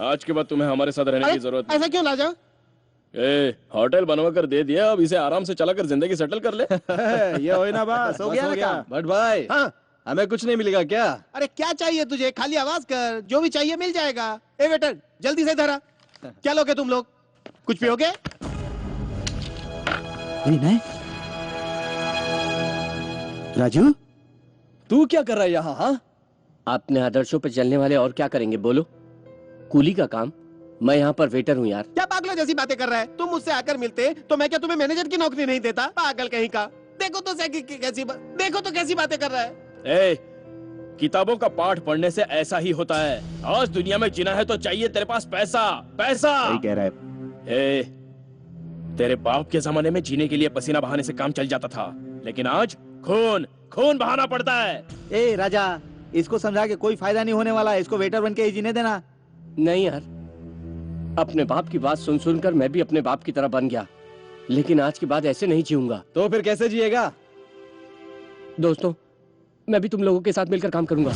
आज के बाद तुम्हें हमारे साथ रहने की जरूरत नहीं। ऐसा क्यों लाजा? होटल बनवा कर दे दिया, अब इसे आराम से चला कर जिंदगी सेटल कर ले। ये हो ना, बस हो गया। बट भाई, हाँ हमें कुछ नहीं मिलेगा क्या? अरे क्या चाहिए तुझे? खाली आवाज कर, जो भी चाहिए मिल जाएगा। ए वेटर, जल्दी से धरा। क्या लोगे तुम लोग? कुछ पियोगे? विनय, राजू, तू क्या कर रहा है यहाँ? हाँ, अपने आदर्शों पे चलने वाले और क्या करेंगे बोलो? कूली का काम। मैं यहाँ पर वेटर हूँ यार। क्या पागलों जैसी बातें कर रहा है? तुम मुझसे आकर मिलते तो मैं क्या तुम्हें मैनेजर की नौकरी नहीं देता? पागल कहीं का। देखो तो कैसी बातें कर रहा है। किताबों का पाठ पढ़ने से ऐसा ही होता है। आज दुनिया में जीना है तो चाहिए तेरे पास पैसा। पैसा सही कह रहा है। तेरे बाप के जमाने में जीने के लिए पसीना बहाने से काम चल जाता था, लेकिन आज खून बहाना पड़ता है। ए राजा, इसको समझा के कोई फायदा नहीं होने वाला, इसको वेटर बन के ही जीने देना। नहीं यार, अपने बाप की बात सुन सुनकर मैं भी अपने बाप की तरह बन गया, लेकिन आज के बाद ऐसे नहीं जीऊंगा। तो फिर कैसे जिएगा? दोस्तों, मैं भी तुम लोगों के साथ मिलकर काम करूंगा।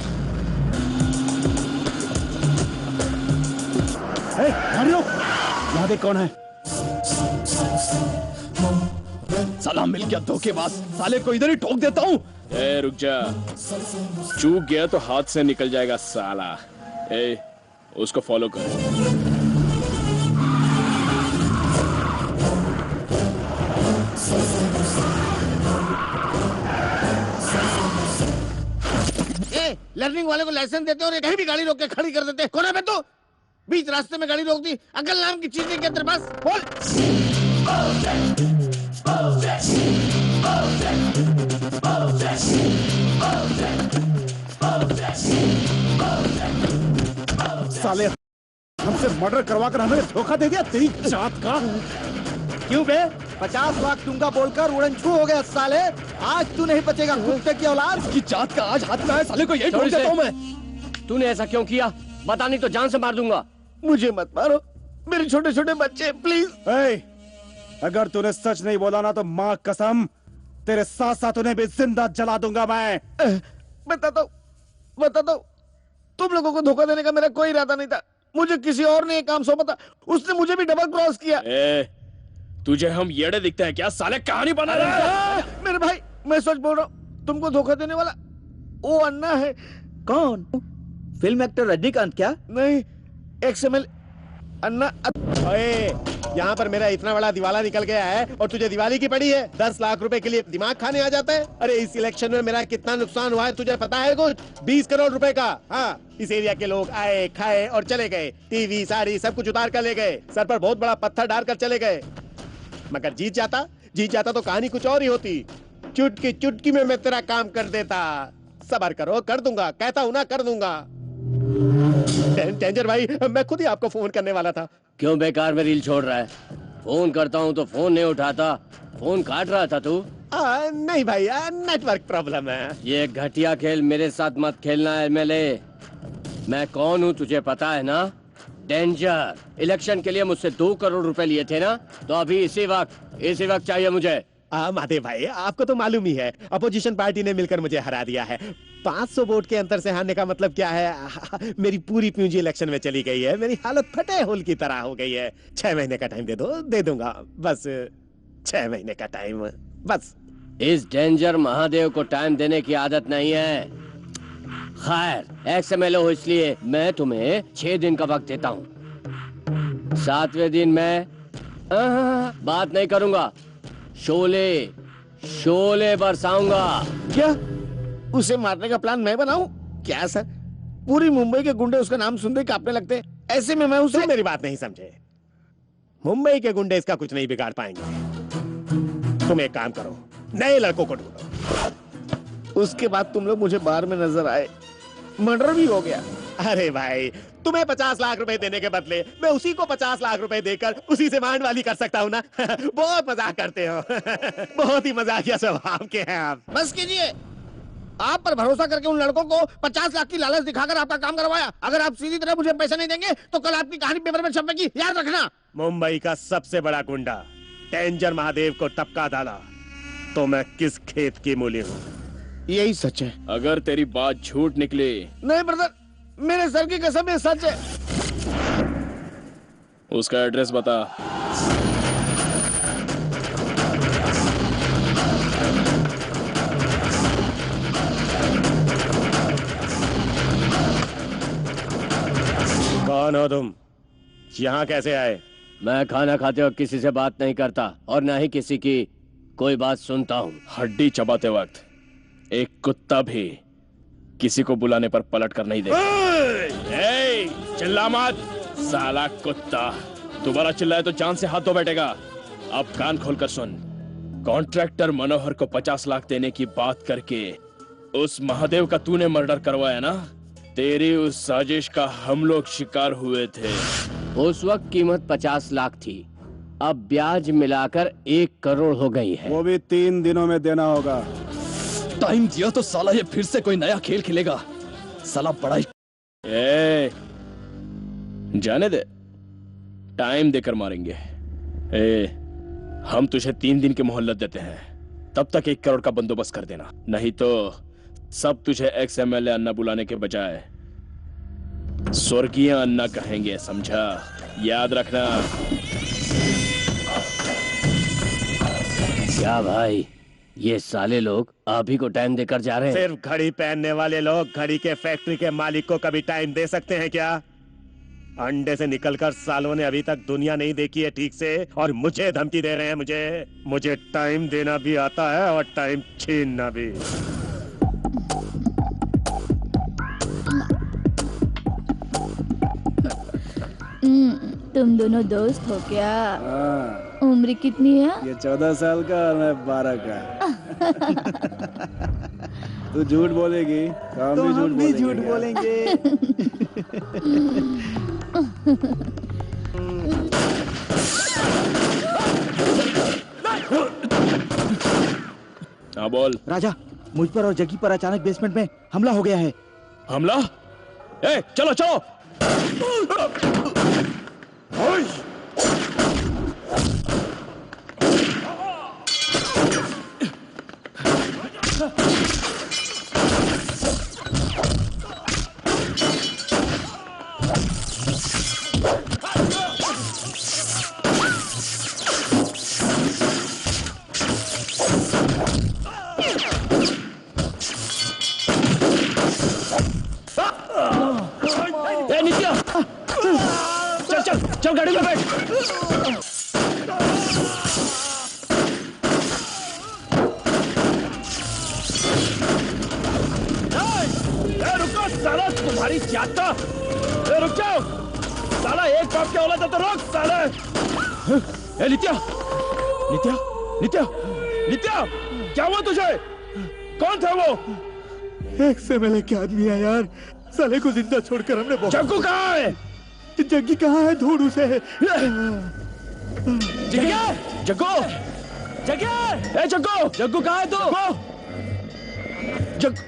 यहाँ देख कौन है? साला मिल गया धोखेबाज, साले को इधर ही ठोक देता हूँ। रुक जा, चूक गया तो हाथ से निकल जाएगा साला। उसको फॉलो कर। लर्निंग वाले को लाइसेंस देते और कहीं भी गाड़ी रोक के खड़ी कर देते। कौन है बे तू? बीच रास्ते में गाड़ी रोक दी। अकल नाम की चीज नहीं क्या तेरे पास? बोल। साले हमसे मर्डर करवा कर हमें धोखा दे दिया। तेरी जात का। क्यों बे? 50 लाख दूंगा बोलकर उड़नछू हो गया साले। आज तू नहीं बचेगा कुत्ते की औलाद। की जात का आज हाथ में आया, साले को यही ठोक देता हूँ मैं। तूने ऐसा क्यों किया? बता, नहीं तो जान से मार दूंगा। मुझे मत मारो, मेरे छोटे छोटे बच्चे, प्लीज। अगर तूने सच नहीं बोला ना तो माँ कसम तेरे साथ साथ उन्हें भी जिंदा जला दूंगा मैं। बता दो, तुम लोगों को धोखा देने का मेरा कोई इरादा नहीं था। मुझे किसी और ने ये काम सौंपा था, उसने मुझे भी डबल क्रॉस किया। तुझे हम येड़े दिखते हैं क्या? साले कहानी बना रहा है। मेरे भाई, मैं सच बोल रहा हूँ, तुमको धोखा देने वाला वो अन्ना है। कौन? फिल्म एक्टर रजनीकांत क्या? नहीं, XML अन्ना। यहाँ पर मेरा इतना बड़ा दिवाला निकल गया है और तुझे दिवाली की पड़ी है। 10 लाख रुपए के लिए दिमाग खाने आ जाता है। अरे इस इलेक्शन में मेरा कितना नुकसान हुआ है तुझे पता है कुछ? 20 करोड़ रुपए का। हाँ, इस एरिया के लोग आए, खाए और चले गए। टीवी सारी सब कुछ उतार कर ले गए, सर पर बहुत बड़ा पत्थर डालकर चले गए। मगर जीत जाता तो कहानी कुछ और ही होती। चुटकी चुटकी में मैं तेरा काम कर देता। सबर करो, कर दूंगा, कहता हूँ ना कर दूंगा। डेंजर भाई, मैं खुद ही आपको फोन करने वाला था। क्यों बेकार में रील छोड़ रहा है? फोन करता हूँ तो फोन नहीं उठाता, फोन काट रहा था तू। नहीं भाई, नेटवर्क प्रॉब्लम है। ये घटिया खेल मेरे साथ मत खेलना एमएलए। मैं कौन हूँ तुझे पता है ना? डेंजर। इलेक्शन के लिए मुझसे 2 करोड़ रुपए लिए थे ना, तो अभी इसी वक्त चाहिए मुझे। महादेव भाई, आपको तो मालूम ही है, अपोजिशन पार्टी ने मिलकर मुझे हरा दिया है। 500 वोट के अंतर से हारने का मतलब क्या है? मेरी पूरी पूंजी इलेक्शन में चली गई है, मेरी हालत फटे होल की तरह हो गई है। 6 महीने का टाइम दे दूंगा, बस 6 महीने का टाइम, बस। इस डेंजर महादेव को टाइम देने की आदत नहीं है। खैर, एक्स-एमएलए हो इसलिए मैं तुम्हें 6 दिन का वक्त देता हूँ। 7वें दिन मैं बात नहीं करूंगा, शोले बरसाऊंगा। क्या उसे मारने का प्लान मैं बनाऊं? क्या सर, पूरी मुंबई के गुंडे उसका नाम सुनते कांपने लगते। ऐसे में मैं उसे... तुम मेरी बात नहीं समझे। मुंबई के गुंडे इसका कुछ नहीं बिगाड़ पाएंगे। तुम एक काम करो, नए लड़कों को ढूंढो। उसके बाद तुम लोग मुझे बार में नजर आए, मर्डर भी हो गया। अरे भाई, तुम्हें 50 लाख रुपए देने के बदले मैं उसी को 50 लाख रुपए देकर उसी से मांड वाली कर सकता हूँ ना। बहुत मजाक करते हो। बहुत ही मजाकिया स्वभाव के हैं आप। बस कीजिए, आप पर भरोसा करके उन लड़कों को 50 लाख की लालच दिखाकर आपका काम करवाया। अगर आप सीधी तरह मुझे पैसे नहीं देंगे तो कल आपकी कहानी पेपर में छपेगी, याद रखना। मुंबई का सबसे बड़ा गुंडा डेंजर महादेव को टपका डाला तो मैं किस खेत की मूली हूँ? यही सच है। अगर तेरी बात झूठ निकली... नहीं ब्रदर, मेरे सर की कसम ये सच है। उसका एड्रेस बता। कौन हो तुम? यहाँ कैसे आए? मैं खाना खाते वक्त किसी से बात नहीं करता और ना ही किसी की कोई बात सुनता हूँ। हड्डी चबाते वक्त एक कुत्ता भी किसी को बुलाने पर पलट कर नहीं देगा। चिल्ला मत साला कुत्ता। दोबारा चिल्लाए तो जान से हाथ धो बैठेगा। अब कान खोलकर सुन। कॉन्ट्रैक्टर मनोहर को 50 लाख देने की बात करके उस महादेव का तूने मर्डर करवाया ना? तेरी उस साजिश का हम लोग शिकार हुए थे। उस वक्त कीमत 50 लाख थी, अब ब्याज मिलाकर 1 करोड़ हो गई है। वो भी 3 दिनों में देना होगा। टाइम दिया तो साला ये फिर से कोई नया खेल खेलेगा। साला बड़ा ही... जाने दे, टाइम देकर मारेंगे। हम तुझे 3 दिन की मोहलत देते हैं, तब तक 1 करोड़ का बंदोबस्त कर देना, नहीं तो सब तुझे एक्स-एमएलए अन्ना बुलाने के बजाय स्वर्गीय अन्ना कहेंगे, समझा? याद रखना। क्या भाई, ये साले लोग आप ही को टाइम देकर जा रहे हैं? सिर्फ घड़ी पहनने वाले लोग घड़ी के फैक्ट्री के मालिक को कभी टाइम दे सकते हैं क्या? अंडे से निकलकर सालों ने अभी तक दुनिया नहीं देखी है ठीक से, और मुझे धमकी दे रहे हैं। मुझे टाइम देना भी आता है और टाइम छीनना भी। तुम दोनों दोस्त हो क्या? उम्र कितनी है? ये 14 साल का और मैं 12 का। तू झूठ बोलेगी तो हम भी झूठ बोलेंगे। हाँ बोल। राजा, मुझ पर और जगी पर अचानक बेसमेंट में हमला हो गया है। हमला? चलो चलो। चल गाड़ी में बैठ। रुको साला, तुम्हारी जाता। रुक जाओ साला, एक बाप के औलाद है तो रोक साला। नित्या नित्या नित्या नित्या, क्या हुआ तुझे? कौन था वो? एक से मिले क्या आदमी है यार, साले को जिंदा छोड़कर हमने बहुत। जग्गू कहाँ है? जग्गी कहाँ है? ढूंढ उसे। जग्गू, जग्गू, जग्गू, ए जग्गू, जग्गू कहाँ है तू? जग्गू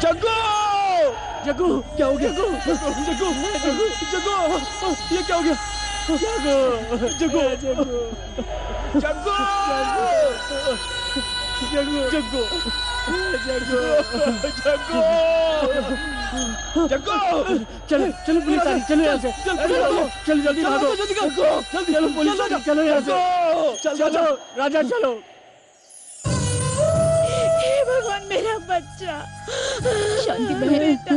जग्गू, जग्गू क्या हो गया? जग्गू, जग्गू, जग्गू, जग्गू, ये क्या हो गया? जग्गू, जग्गू, जग्गू, जग्गू, जग्गू, जग्गू, जग्गू, जग्गू, चलो चलो पुलिस आ रही, चलो यहाँ से, चलो जल्दी भागो, चलो पुलिस आ रही, चलो यहाँ से, चलो राजा चलो। हे भगवान मेरा बच्चा। शांति बेटा,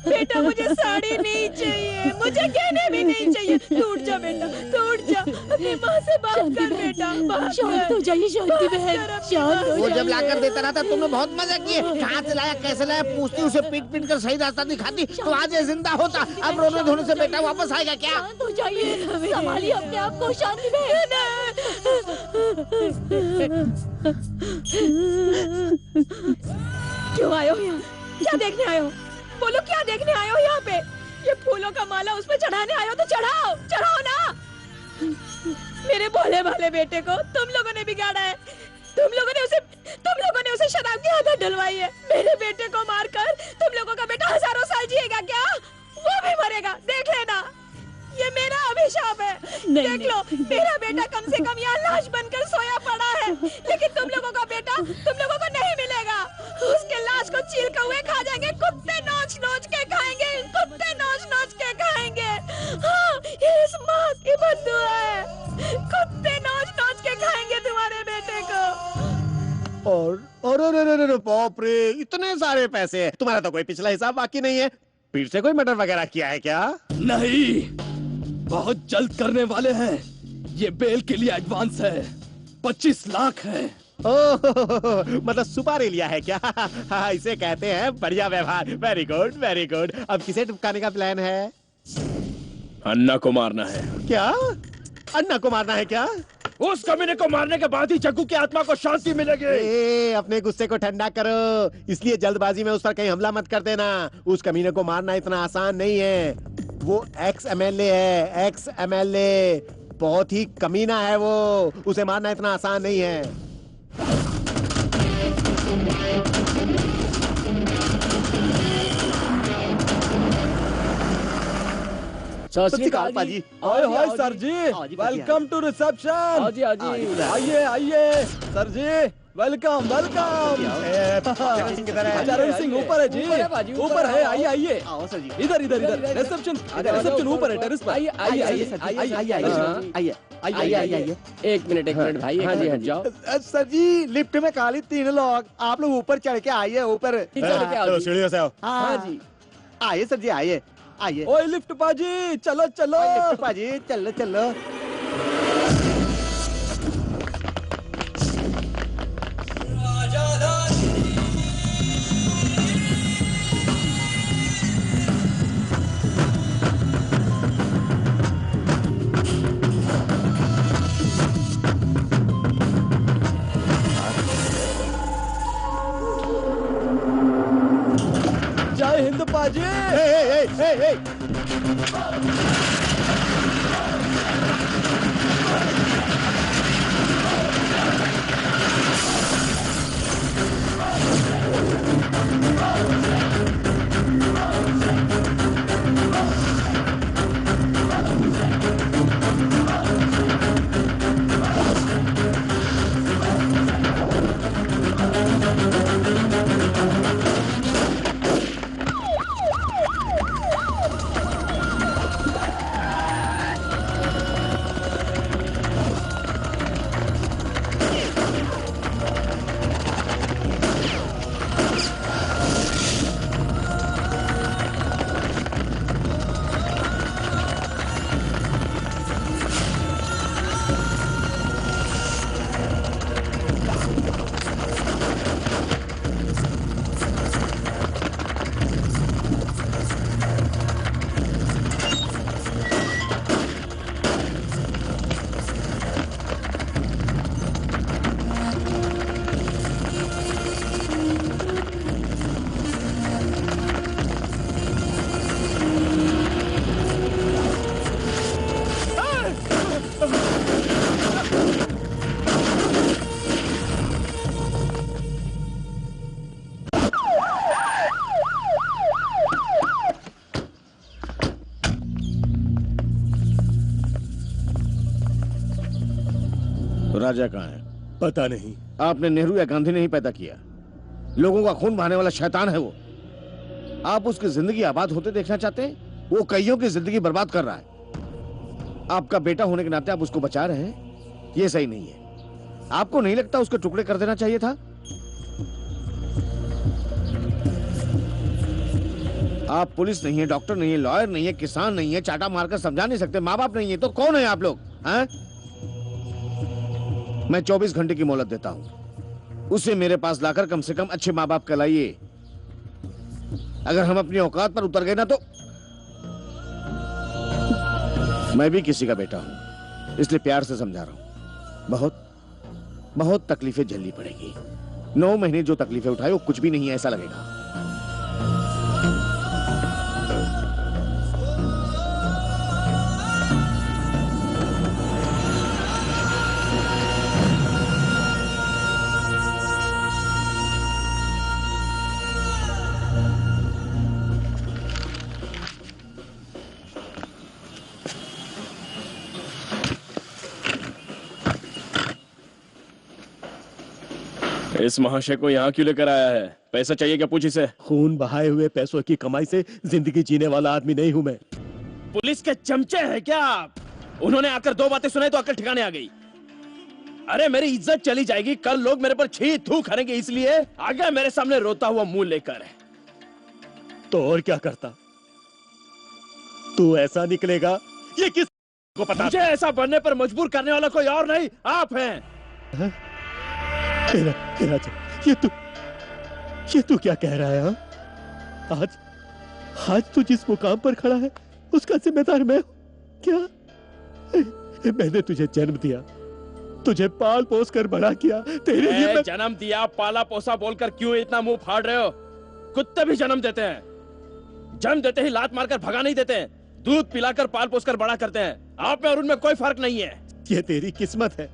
बेटा मुझे साड़ी नहीं चाहिए, मुझे गहने भी नहीं चाहिए। तू उठ जा बेटा, तू उठ जा, अपनी माँ से बात कर बेटा। शांत हो जाइए शांति बहन, शांत हो वो जब लाकर देता रहा था तुमने बहुत मजा किए। कहाँ से लाया, कैसे लाया, पूछती, उसे पीट पीट कर सही रास्ता दिखाती तो आज ये जिंदा होता। अब रोने धोने से बेटा वापस आएगा क्या? शांत हो जाइए, संभालिए अपने आप को शांति बहन। क्यों आए हो यहाँ? क्या देखने आए हो? बोलो क्या देखने आए हो यहाँ पे? ये फूलों का माला उस पे चढ़ाने आए हो तो चढ़ाओ, चढ़ाओ ना। मेरे भोले भाले बेटे को तुम लोगों ने बिगाड़ा है। तुम लोगों ने उसे शराब की आदत डलवाई है। मेरे बेटे को मारकर तुम लोगों का बेटा हजारों साल जिएगा क्या? वो भी मरेगा, देख लेना। ये मेरा अभिशाप है। देख लो, मेरा बेटा कम से कम यहाँ लाश बनकर सोया पड़ा है, लेकिन तुम लोगों का बेटा तुम लोगों को नहीं मिलेगा। उसके लाश को चील कौवे खा जाएंगे, कुत्ते नोच नोच के खाएंगे, कुत्ते नोच नोच के खाएंगे। हाँ, ये इस माँ की बद्दुआ है। कुत्ते नोच नोच के खाएंगे तुम्हारे बेटे को। और बाप रे, इतने सारे पैसे। तुम्हारा तो कोई पिछला हिसाब बाकी नहीं है। फिर से कोई मर्डर वगैरह किया है क्या? नहीं, बहुत जल्द करने वाले हैं। ये बेल के लिए एडवांस है, 25 लाख है। ओह, मतलब सुपारी लिया है क्या? हाँ, इसे कहते हैं बढ़िया व्यवहार। Very good, very good. अब किसे टपकाने का प्लान है? अन्ना को मारना है। क्या? अन्ना को मारना है क्या? उस कमीने को मारने के बाद ही जग्गू की आत्मा को शांति मिलेगी। अपने गुस्से को ठंडा करो, इसलिए जल्दबाजी में उस पर कहीं हमला मत कर देना। उस कमीने को मारना इतना आसान नहीं है। वो एक्स एमएलए है, एक्स एमएलए। बहुत ही कमीना है वो, उसे मारना इतना आसान नहीं है। सत श्री अकाल पाजी। हाय सर जी, वेलकम टू रिसेप्शन। आइए आइए सर जी, वेलकम वेलकम। चरण सिंह ऊपर है जी, ऊपर है। आइए आइए, इधर इधर इधर, रिसेप्शन ऊपर है, टेरेस पर। आइए आइए आइए आइए आइए। एक मिनट भाई। हाँ जी जाओ। सर जी, लिफ्ट में खाली 3 लोग, आप लोग ऊपर चढ़ के आइए। ऊपर चलो सीढ़ियों से आओ। हाँ जी, आइए सर जी, आइए आइए। ओए लिफ्ट पाजी, चलो चलो। लिफ्ट पाजी, चलो चलो। जय हिंद पाजी। राजा कहाँ है? पता नहीं। आपने नेहरू या गांधी ने ही पैदा किया। लोगों का खून बहाने वाला शैतान है वो। आप उसकी जिंदगी आबाद होते देखना चाहते हैं? वो कईयों की जिंदगी बर्बाद कर रहा है। आपका बेटा होने के नाते आप उसको बचा रहे हैं, ये सही नहीं है। आपको नहीं लगता उसके टुकड़े कर देना चाहिए था? आप पुलिस नहीं है, डॉक्टर नहीं है, लॉयर नहीं है, किसान नहीं है, चाटा मारकर समझा नहीं सकते, माँ बाप नहीं है, तो कौन है आप लोग? हैं? मैं 24 घंटे की मोहलत देता हूं। उसे मेरे पास लाकर कम से कम अच्छे माँ बाप कहलाइए। अगर हम अपनी औकात पर उतर गए ना तो मैं भी किसी का बेटा हूं, इसलिए प्यार से समझा रहा हूं। बहुत तकलीफें झेलनी पड़ेगी। 9 महीने जो तकलीफें उठाए वो कुछ भी नहीं है ऐसा लगेगा। इस महाशय को यहाँ क्यों लेकर आया है? पैसा चाहिए क्या? पूछ इसे। खून बहाए हुए पैसों की कमाई से जिंदगी जीने वाला आदमी नहीं हूं मैं। पुलिस के चमचे हैं क्या आप? उन्होंने आकर 2 बातें सुनाई तो अकल ठिकाने आ गई। अरे मेरी इज्जत चली जाएगी, कल लोग मेरे पर छी थू करेंगे, इसलिए आ गया मेरे सामने रोता हुआ मुंह लेकर। तो और क्या करता? तू ऐसा निकलेगा ये किस को पता? मुझे ऐसा बनने पर मजबूर करने वाला कोई और नहीं, आप हैं। ये तू क्या कह रहा है? हा? आज तू जिस मुकाम पर खड़ा है उसका जिम्मेदार मैं हूं क्या? मैंने तुझे जन्म दिया, तुझे पाल पोस कर बड़ा किया, तेरे लिए मैं... जन्म दिया पाला पोसा बोलकर क्यों इतना मुंह फाड़ रहे हो? कुत्ते भी जन्म देते हैं, जन्म देते ही लात मारकर भगा नहीं देते हैं, दूध पिलाकर पाल पोस कर बड़ा करते हैं। आप में और उनमें कोई फर्क नहीं है। ये तेरी किस्मत है।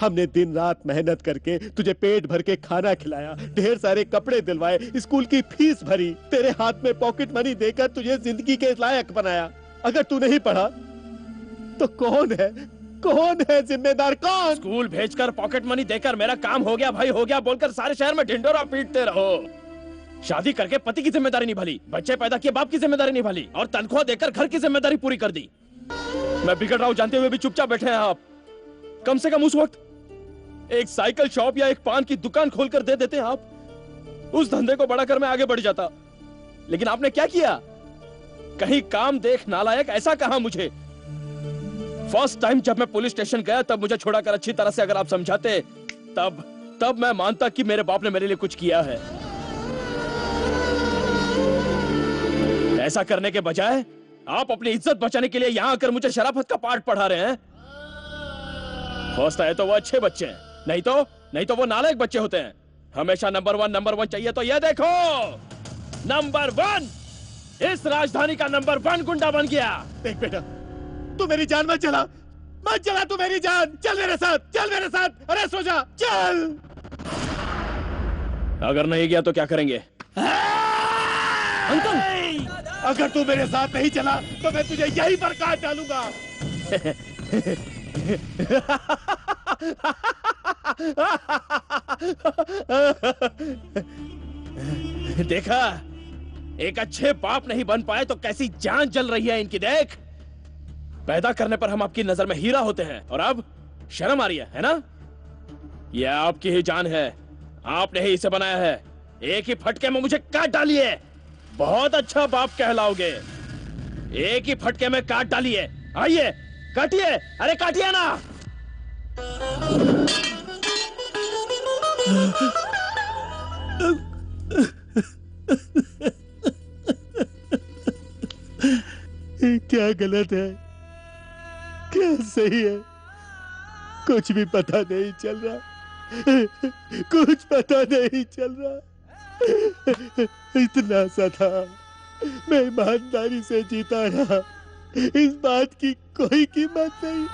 हमने दिन रात मेहनत करके तुझे पेट भर के खाना खिलाया, ढेर सारे कपड़े दिलवाए, स्कूल की फीस भरी, तेरे हाथ में पॉकेट मनी देकर तुझे जिंदगी के लायक बनाया। अगर तू नहीं पढ़ा तो कौन है जिम्मेदार? कौन? स्कूल भेजकर पॉकेट मनी देकर मेरा काम हो गया भाई हो गया बोलकर सारे शहर में ढिंडोरा पीटते रहो। शादी करके पति की जिम्मेदारी निभाली, बच्चे पैदा किए बाप की जिम्मेदारी निभाली, और तनख्वाह देकर घर की जिम्मेदारी पूरी कर दी। मैं बिगड़ रहा हूं जानते हुए भी चुपचाप बैठे हैं आप। कम से कम उस वक्त एक साइकिल शॉप या एक पान की दुकान खोलकर दे देते आप, उस धंधे को बढ़ाकर मैं आगे बढ़ जाता। लेकिन आपने क्या किया? कहीं काम देख नालायक ऐसा कहा मुझे। फर्स्ट टाइम जब मैं पुलिस स्टेशन गया तब मुझे छोड़ाकर अच्छी तरह से अगर आप समझाते तब मैं मानता कि मेरे बाप ने मेरे लिए कुछ किया है। ऐसा करने के बजाय आप अपनी इज्जत बचाने के लिए यहां आकर मुझे शराफत का पाठ पढ़ा रहे हैं। हौसला है तो वो अच्छे बच्चे हैं, नहीं तो वो नालायक बच्चे होते हैं। हमेशा नंबर वन चाहिए तो ये देखो, नंबर 1 इस राजधानी का नंबर 1 गुंडा बन गया। देख बेटा, तू मेरी जान मत चला तू मेरी जान। चल मेरे साथ, अरे सो जा, चल। अगर नहीं गया तो क्या करेंगे? अंकल, अगर तू मेरे साथ नहीं चला तो मैं तुझे यहीं पर काट डालूंगा। देखा, एक अच्छे बाप नहीं बन पाए तो कैसी जान जल रही है इनकी। देख, पैदा करने पर हम आपकी नजर में हीरा होते हैं और अब शर्म आ रही है ना? यह आपकी ही जान है, आपने ही इसे बनाया है। एक ही फटके में मुझे काट डालिए, बहुत अच्छा बाप कहलाओगे। एक ही फटके में काट डालिए। आइए काटिए, अरे काटिए ना। क्या गलत है, क्या सही है, कुछ भी पता नहीं चल रहा। इतना सा था, मैं ईमानदारी से जीता रहा, इस बात की कोई कीमत नहीं।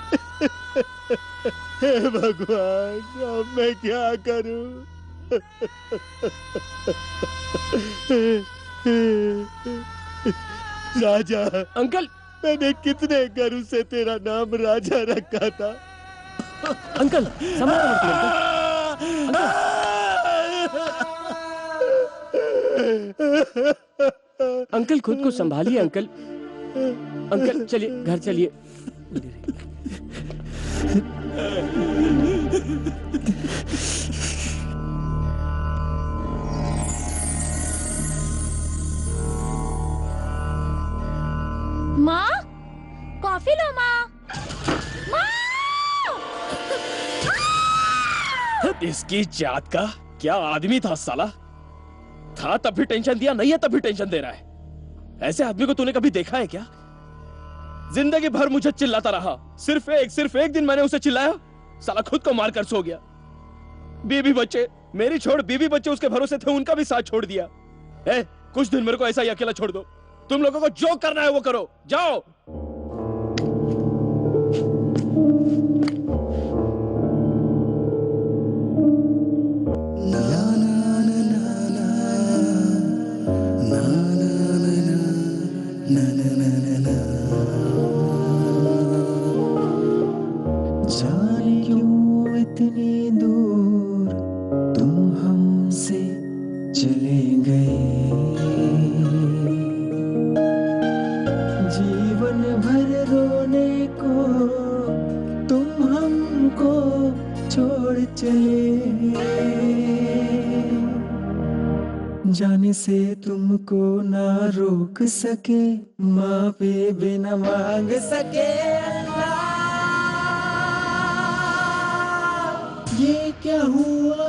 हे भगवान, अब मैं क्या करूं? राजा। अंकल, मैंने कितने गर्व से तेरा नाम राजा रखा था, अंकल संभालो मूर्ति अंकल। अंकल खुद को संभालिए अंकल। अंकल चलिए घर चलिए। माँ कॉफी लो माँ। इसकी जात का क्या आदमी था साला। था तब भी टेंशन दिया, नहीं है तब भी टेंशन दे रहा है। ऐसे आदमी को तूने कभी देखा है क्या? जिंदगी भर मुझे चिल्लाता रहा, सिर्फ एक दिन मैंने उसे चिल्लाया, साला खुद को मारकर सो गया। बीवी बच्चे, मेरी छोड़ बीवी बच्चे उसके भरोसे थे, उनका भी साथ छोड़ दिया। कुछ दिन मेरे को ऐसा ही अकेला छोड़ दो। तुम लोगों को जो करना है वो करो, जाओ। जाने क्यों इतनी दूर तुम हमसे चले गए, जीवन भर रोने को तुम हमको छोड़ चले, जाने से तुमको ना रोक सके, माफी भी न मांग सके। ये क्या हुआ,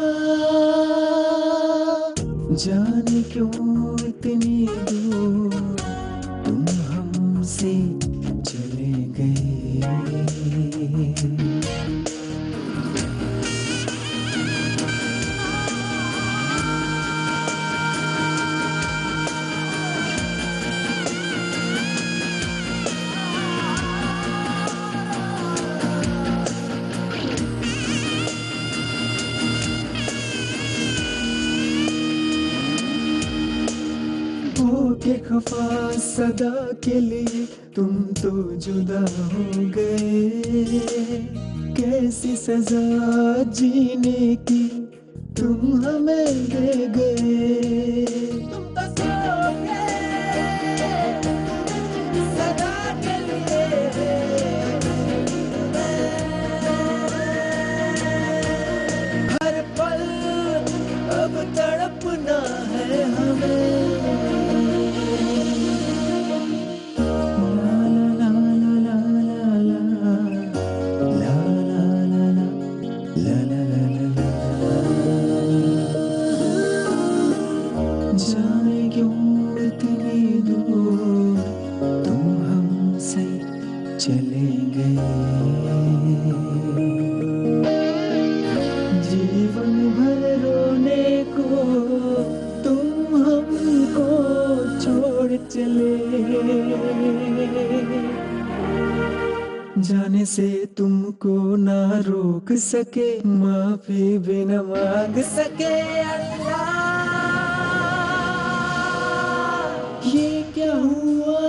जाने क्यों इतनी दूर तुम हमसे चले गए। के खफा सदा के लिए तुम तो जुदा हो गए, कैसी सजा जीने की तुम हमें दे गए। तुम तो सो गए सदा के लिए, हर पल अब तड़पना है हमें। जाने क्यों इतनी दूर तुम हमसे चले गए, जीवन भर रोने को तुम हमको छोड़ चले, जाने से तुमको ना रोक सके, माफी भी न मांग सके। अल्लाह ये क्या हुआ,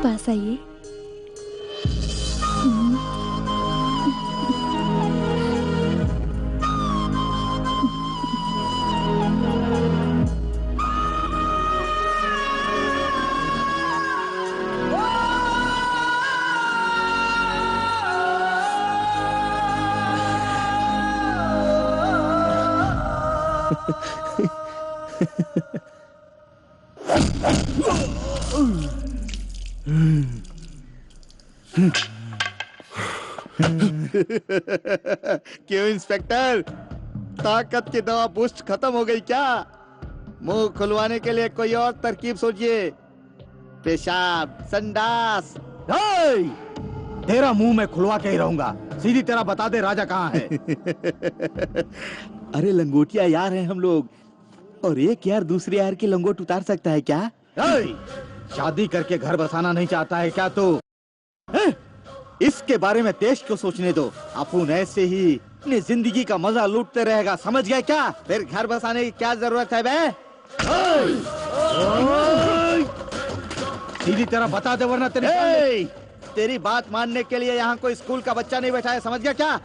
पास आइए। क्यों इंस्पेक्टर, ताकत की दवा बूस्ट खत्म हो गई क्या? मुंह खुलवाने के लिए कोई और तरकीब सोचिए। पेशाब, संडास। तेरा मुंह मैं खुलवा के ही रहूंगा। सीधी तरह बता दे राजा कहाँ है? अरे लंगोटिया यार हैं हम लोग, और एक यार दूसरे यार की लंगोट उतार सकता है क्या? शादी करके घर बसाना नहीं चाहता है क्या तू? इसके बारे में देश को सोचने दो। अपन ऐसे ही अपनी जिंदगी का मजा लूटते रहेगा, समझ गए क्या? फिर घर बसाने की क्या जरूरत है बे? सीधी तरह बता दे वरना तेरी बात मानने के लिए यहाँ कोई स्कूल का बच्चा नहीं बैठा है, समझ गया क्या?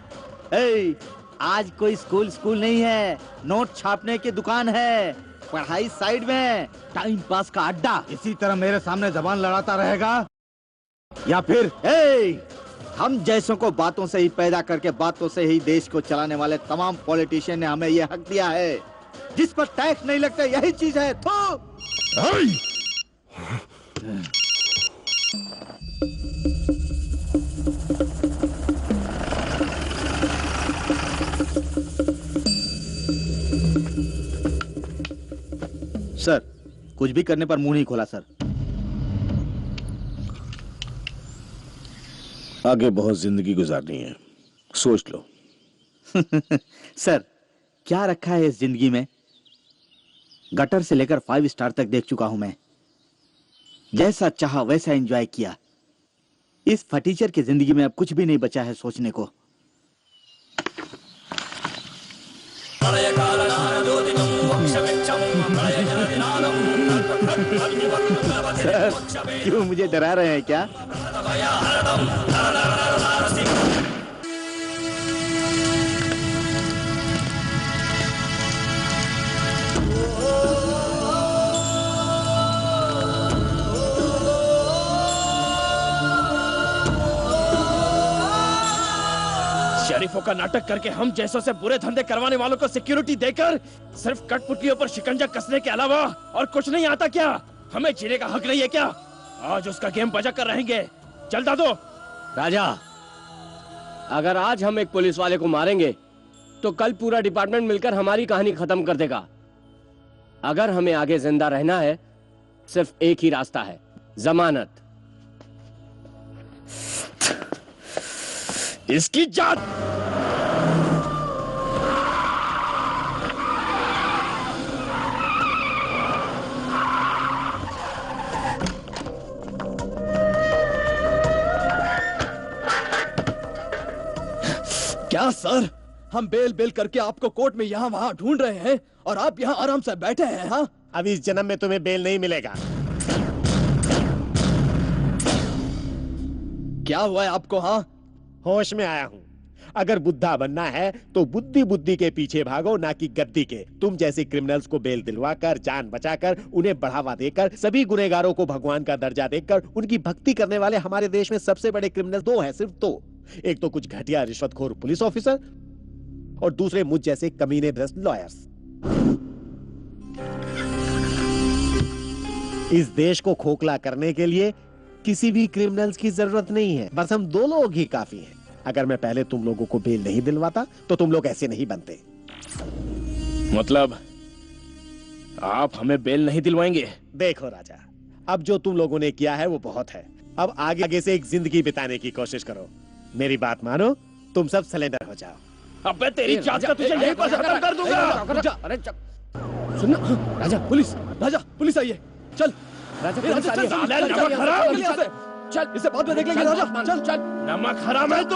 आज कोई स्कूल नहीं है, नोट छापने की दुकान है, पढ़ाई साइड में, टाइम पास का अड्डा। इसी तरह मेरे सामने जबान लड़ाता रहेगा या फिर हम जैसों को बातों से ही पैदा करके बातों से ही देश को चलाने वाले तमाम पॉलिटिशियन ने हमें यह हक दिया है। जिस पर टैक्स नहीं लगता यही चीज है। सर, कुछ भी करने पर मुंह नहीं खोला सर। आगे बहुत जिंदगी गुजारनी है, सोच लो। सर, क्या रखा है इस जिंदगी में? गटर से लेकर 5 स्टार तक देख चुका हूं मैं। जैसा चाहा वैसा एंजॉय किया। इस फटीचर की जिंदगी में अब कुछ भी नहीं बचा है सोचने को। सर, क्यों मुझे डरा रहे हैं क्या? शरीफों का नाटक करके हम जैसों से बुरे धंधे करवाने वालों को सिक्योरिटी देकर सिर्फ कठपुतलियों पर शिकंजा कसने के अलावा और कुछ नहीं आता क्या? हमें जीने का हक नहीं है क्या? आज उसका गेम बजा कर रहेंगे। चल दादो। राजा, अगर आज हम एक पुलिस वाले को मारेंगे तो कल पूरा डिपार्टमेंट मिलकर हमारी कहानी खत्म कर देगा। अगर हमें आगे जिंदा रहना है सिर्फ एक ही रास्ता है, जमानत। इसकी जान। क्या सर, हम बेल करके आपको कोर्ट में यहाँ वहाँ ढूंढ रहे हैं और आप यहाँ आराम से बैठे हैं? हाँ, अब इस जन्म में तुम्हें बेल नहीं मिलेगा। क्या हुआ है आपको? हाँ, होश में आया हूँ। अगर बुद्धा बनना है तो बुद्धि के पीछे भागो, ना कि गद्दी के। तुम जैसे क्रिमिनल्स को बेल दिलवाकर, जान बचाकर, उन्हें बढ़ावा देकर, सभी गुनहगारों को भगवान का दर्जा देकर उनकी भक्ति करने वाले हमारे देश में सबसे बड़े क्रिमिनल 2 हैं, सिर्फ 2। एक तो कुछ घटिया रिश्वतखोर पुलिस ऑफिसर और दूसरे मुझ जैसे कमीने भ्रष्ट लॉयर्स। इस देश को खोखला करने के लिए किसी भी क्रिमिनल्स की जरूरत नहीं है, बस हम 2 लोग ही काफी हैं। अगर मैं पहले तुम लोगों को बेल नहीं दिलवाता तो तुम लोग ऐसे नहीं बनते। मतलब आप हमें बेल नहीं दिलवाएंगे? देखो राजा, अब जो तुम लोगों ने किया है वो बहुत है। अब आगे से एक जिंदगी बिताने की कोशिश करो। मेरी बात मानो, तुम सब सरेंडर हो जाओ। अबे तेरी जात का तुझे यहीं पर खत्म कर दूंगा। अरे सुनना राजा, पुलिस आई है। चल राजा, नमक हराम। चल, इसे बाद में देख लेंगे राजा। चल चल, नमक हराम है तू।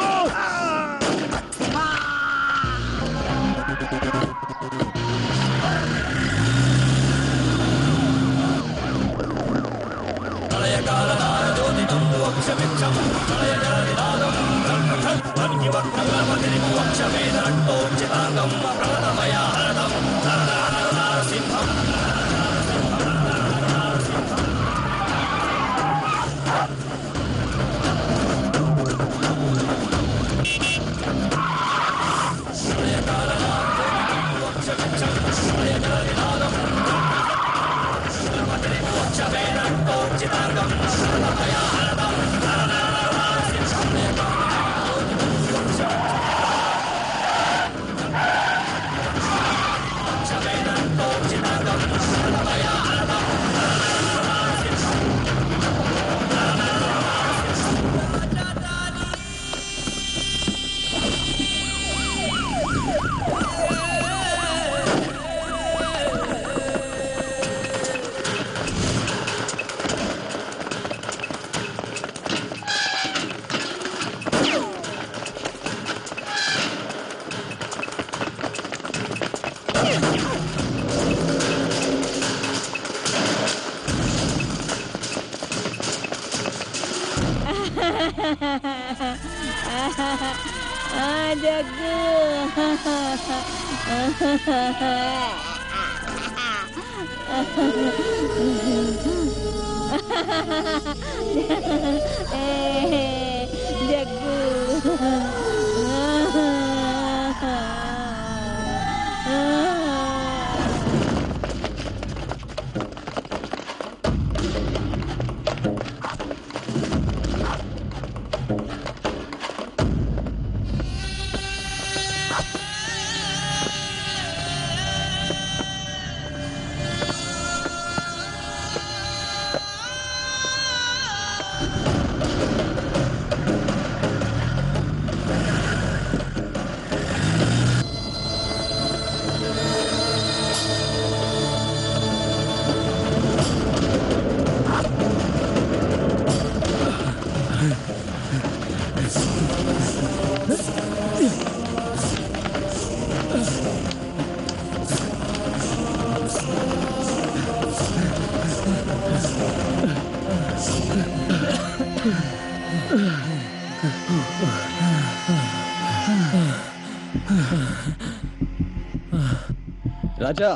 राजा,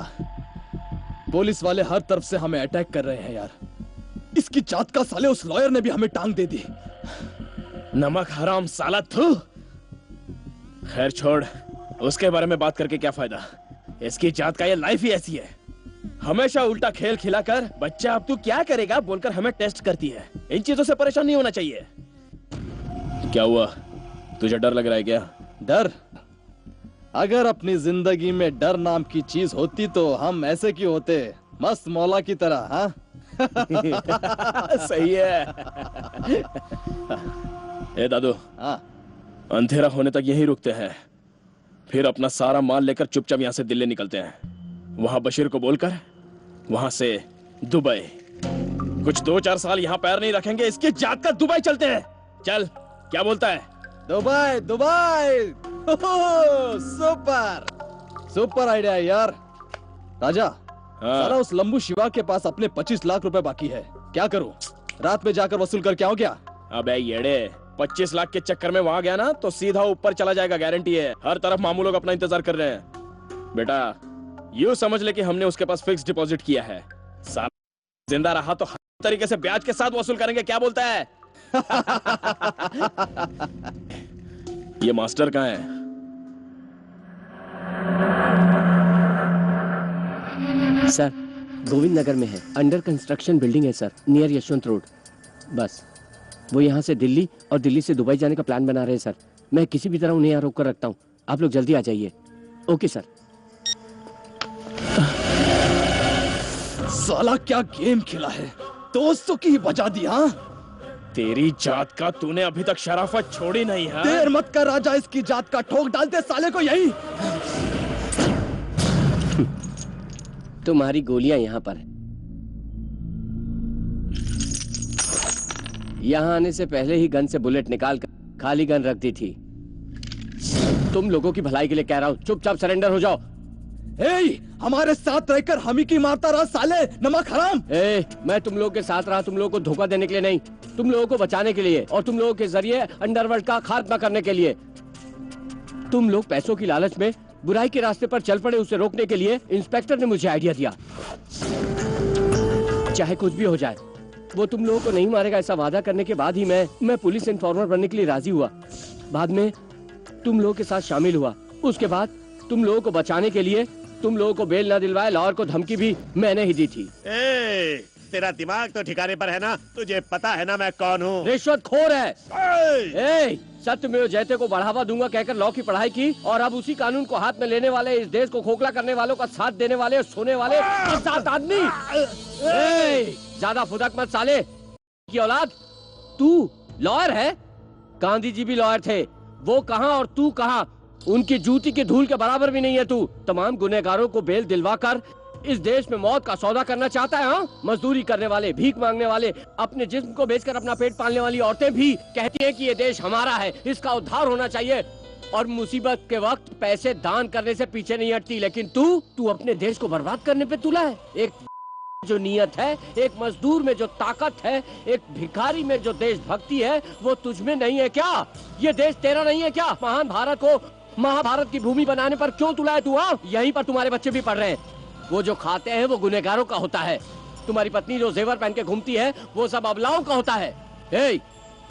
पुलिस वाले हर तरफ से हमें अटैक कर रहे हैं यार। इसकी जात का साले उस लॉयर ने भी हमें टांग दे दी। नमक हराम साला थू। खैर छोड़, उसके बारे में बात करके क्या फायदा। इसकी जात का ये लाइफ ही ऐसी है, हमेशा उल्टा खेल खिलाकर बच्चा अब तू क्या करेगा बोलकर हमें टेस्ट करती है। इन चीजों से परेशान नहीं होना चाहिए। क्या हुआ, तुझे डर लग रहा है क्या? डर? अगर अपनी जिंदगी में डर नाम की चीज होती तो हम ऐसे क्यों होते, मस्त मौला की तरह। हाँ सही है। ए दादू, हाँ, अंधेरा होने तक यहीं रुकते हैं, फिर अपना सारा माल लेकर चुपचाप यहाँ से दिल्ली निकलते हैं। वहां बशीर को बोलकर वहां से दुबई। कुछ 2-4 साल यहाँ पैर नहीं रखेंगे, इसकी जात का दुबई चलते हैं। चल, क्या बोलता है? Dubai Dubai. Super super idea यार। राजा, सारा उस लंबू शिवा के पास अपने 25 लाख रुपए बाकी है। क्या करूं? रात में जाकर वसूल करके आऊं क्या? अबे येड़े, 25 लाख के चक्कर में वहां गया ना तो सीधा ऊपर चला जाएगा, गारंटी है। हर तरफ मामू लोग अपना इंतजार कर रहे हैं। बेटा यूं समझ ले कि हमने उसके पास फिक्स डिपॉजिट किया है। साला जिंदा रहा तो हर तरीके से ब्याज के साथ वसूल करेंगे। क्या बोलता है? ये मास्टर कहाँ है? सर, गोविंद नगर में है, अंडर कंस्ट्रक्शन बिल्डिंग है सर, नियर यशवंत रोड। बस वो यहाँ से दिल्ली और दिल्ली से दुबई जाने का प्लान बना रहे हैं सर। मैं किसी भी तरह उन्हें यहाँ रोक कर रखता हूँ, आप लोग जल्दी आ जाइए। Okay sir. साला क्या गेम खेला है, दोस्तों की ही बजा दी। हाँ, तेरी जात का तूने अभी तक शराफत छोड़ी नहीं है। देर मत कर राजा, इसकी जात का ठोक डालते साले को यही। तुम्हारी गोलियां यहाँ पर। यहाँ आने से पहले ही गन से बुलेट निकाल कर खाली गन रख दी थी। तुम लोगों की भलाई के लिए कह रहा हूँ, चुपचाप सरेंडर हो जाओ। हमारे साथ रहकर हम ही की मारता रहा साले, नमक हराम। मैं तुम लोगों के साथ रहा तुम लोगों को धोखा देने के लिए नहीं, तुम लोगों को बचाने के लिए और तुम लोगों के जरिए अंडरवर्ल्ड का खात्मा करने के लिए। तुम लोग पैसों की लालच में बुराई के रास्ते पर चल पड़े, उसे रोकने के लिए इंस्पेक्टर ने मुझे आइडिया दिया। चाहे कुछ भी हो जाए, वो तुम लोगों को नहीं मारेगा ऐसा वादा करने के बाद ही मैं पुलिस इन्फॉर्मर बनने के लिए राजी हुआ। बाद में तुम लोगों के साथ शामिल हुआ। उसके बाद तुम लोगों को बचाने के लिए तुम लोगों को बेल ना दिलवाए लाहौर को धमकी भी मैंने ही दी थी। तेरा दिमाग तो ठिकाने पर है ना? तुझे पता है ना मैं कौन हूँ? रिश्वतखोर है। सत्यमेव जयते को बढ़ावा दूंगा कहकर लॉ की पढ़ाई की और अब उसी कानून को हाथ में लेने वाले, इस देश को खोखला करने वालों का साथ देने वाले, सोने वाले सात आदमी। ज्यादा फुदक मत साले की औलाद। तू लॉयर है? गांधी जी भी लॉयर थे। वो कहाँ और तू कहाँ? उनकी जूती की धूल के बराबर भी नहीं है तू। तमाम गुनहगारों को बेल दिलवाकर इस देश में मौत का सौदा करना चाहता है। हाँ, मजदूरी करने वाले, भीख मांगने वाले, अपने जिस्म को बेचकर अपना पेट पालने वाली औरतें भी कहती हैं कि ये देश हमारा है, इसका उद्धार होना चाहिए और मुसीबत के वक्त पैसे दान करने से पीछे नहीं हटती। लेकिन तू अपने देश को बर्बाद करने पे तुला है। एक जो नियत है, एक मजदूर में जो ताकत है, एक भिखारी में जो देशभक्ति है, वो तुझ में नहीं है क्या? ये देश तेरा नहीं है क्या? महान भारत को महाभारत की भूमि बनाने पर क्यों तुला है तू? हाँ, यहीं पर तुम्हारे बच्चे भी पढ़ रहे हैं। वो जो खाते हैं वो गुनहगारों का होता है। तुम्हारी पत्नी जो जेवर पहन के घूमती है वो सब अबलाओं का होता है।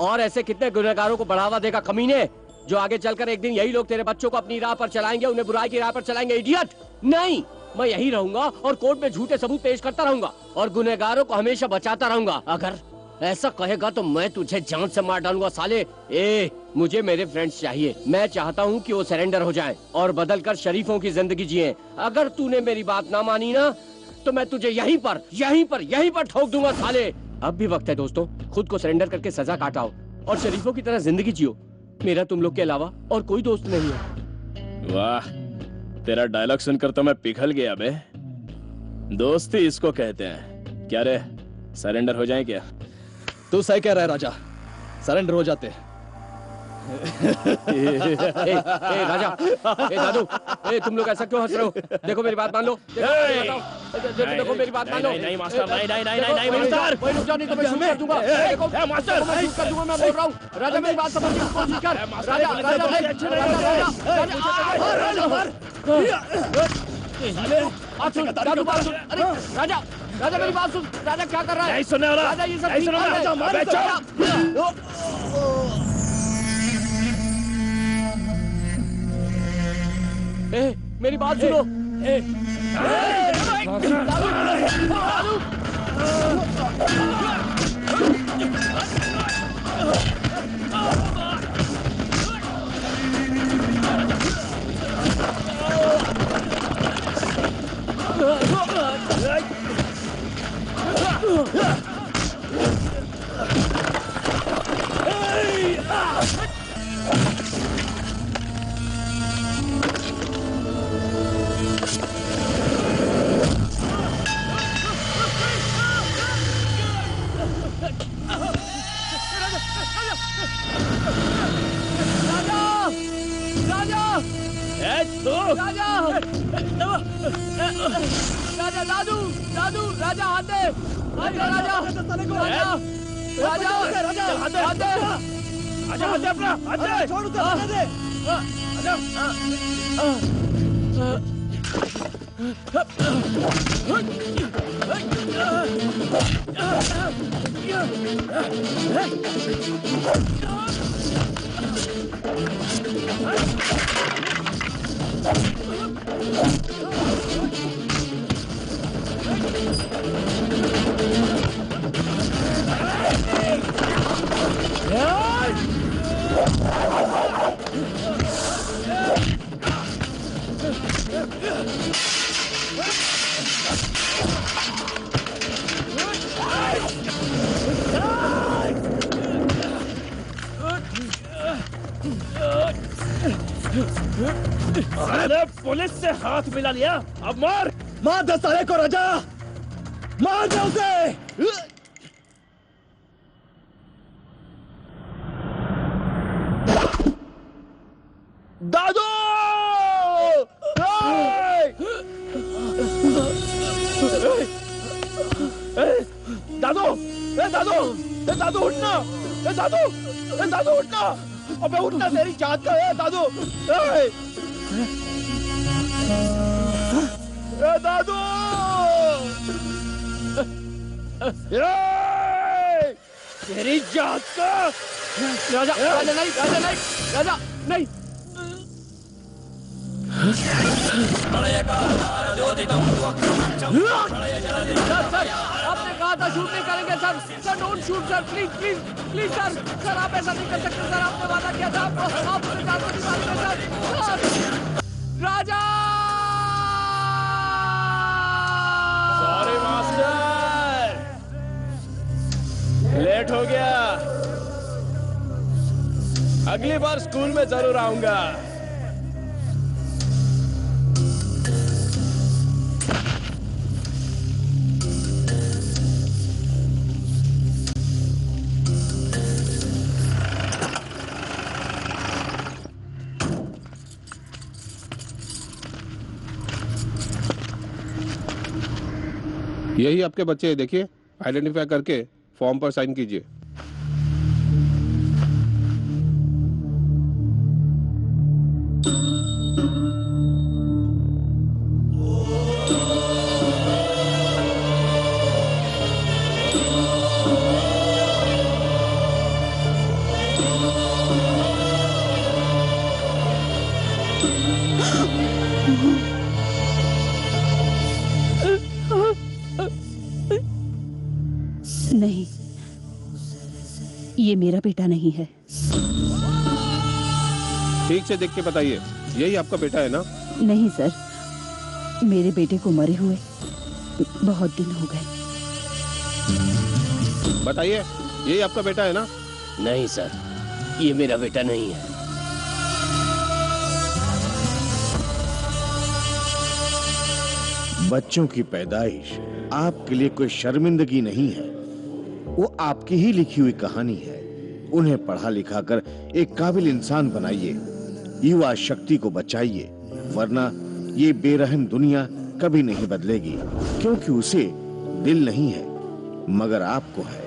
और ऐसे कितने गुनहगारों को बढ़ावा देगा कमीने, जो आगे चलकर एक दिन यही लोग तेरे बच्चों को अपनी राह पर चलाएंगे, उन्हें बुराई की राह पर चलाएंगे। इडियट! नहीं, मैं यही रहूंगा और कोर्ट में झूठे सबूत पेश करता रहूंगा और गुनहगारों को हमेशा बचाता रहूंगा। अगर ऐसा कहेगा तो मैं तुझे जान से मार डालूंगा साले। मुझे मेरे फ्रेंड्स चाहिए। मैं चाहता हूँ कि वो सरेंडर हो जाएं और बदल कर शरीफों की जिंदगी जिए। अगर तूने मेरी बात ना मानी ना तो मैं तुझे यहीं पर ठोक दूंगा साले। अब भी वक्त है दोस्तों, खुद को सरेंडर करके सजा काटाओ और शरीफों की तरह जिंदगी जियो। मेरा तुम लोग के अलावा और कोई दोस्त नहीं है। वाह, तेरा डायलॉग सुनकर तो मैं पिघल गया बे। दोस्ती इसको कहते हैं। क्या रे, सरेंडर हो जाए क्या? तू सही कह रहा है राजा, सरेंडर हो जाते। राजा, दादू, तुम लोग ऐसा क्यों हंस रहे हो? देखो मेरी बात मान लो। देखो मेरी बात मान लो। नहीं मास्टर, नहीं मास्टर, कोई रुक जाओ नहीं तो मैं शूट कर दूंगा। देखो मास्टर, मैं शूट कर दूंगा, मैं बोल रहा हूँ। राजा मेरी बात समझने की कोशिश कर। राजा, राजा मेरी बात सुन। राजा क्या कर रहा है? नहीं सुनने वाला। राजा ये सब नहीं सुनने वाला। मेरी बात सुनो। राजा दादू, दादू, राजा हाथ दे, राजा, राजा, राजा, राजा, हाथ दे, आजा, हाथ दे अपना, हाथ दे, छोड़ दे, हाथ दे, अरे पुलिस से हाथ मिला लिया, अब मार मार दे साले को राजा, मार दे उसे। दादू, दादू, दादू, दादू उठना, दादू, दादू उठना, अबे उठना, तेरी जात का है दादू। दादू, तेरी जात का। राजा, राजा नहीं, राजा नहीं, राजा नहीं। सर, आपने कहा था शूट नहीं करेंगे sir. Sir don't shoot sir, please please please sir. Sir आप ऐसा नहीं कर सकते सर, आपने वादा किया था। आप मुझे जान को नहीं मारेंगे सर। राजा, सॉरी मास्टर, लेट हो गया। अगली बार स्कूल में जरूर आऊंगा। यही आपके बच्चे हैं, देखिए। आइडेंटिफाई करके फॉर्म पर साइन कीजिए। नहीं, ये मेरा बेटा नहीं है। ठीक से देख के बताइए, यही आपका बेटा है ना? नहीं सर, मेरे बेटे को मरे हुए बहुत दिन हो गए। बताइए, यही आपका बेटा है ना? नहीं सर, ये मेरा बेटा नहीं है। बच्चों की पैदाइश आपके लिए कोई शर्मिंदगी नहीं है, वो आपकी ही लिखी हुई कहानी है। उन्हें पढ़ा लिखा कर एक काबिल इंसान बनाइए, युवा शक्ति को बचाइए, वरना ये बेरहम दुनिया कभी नहीं बदलेगी, क्योंकि उसे दिल नहीं है मगर आपको है।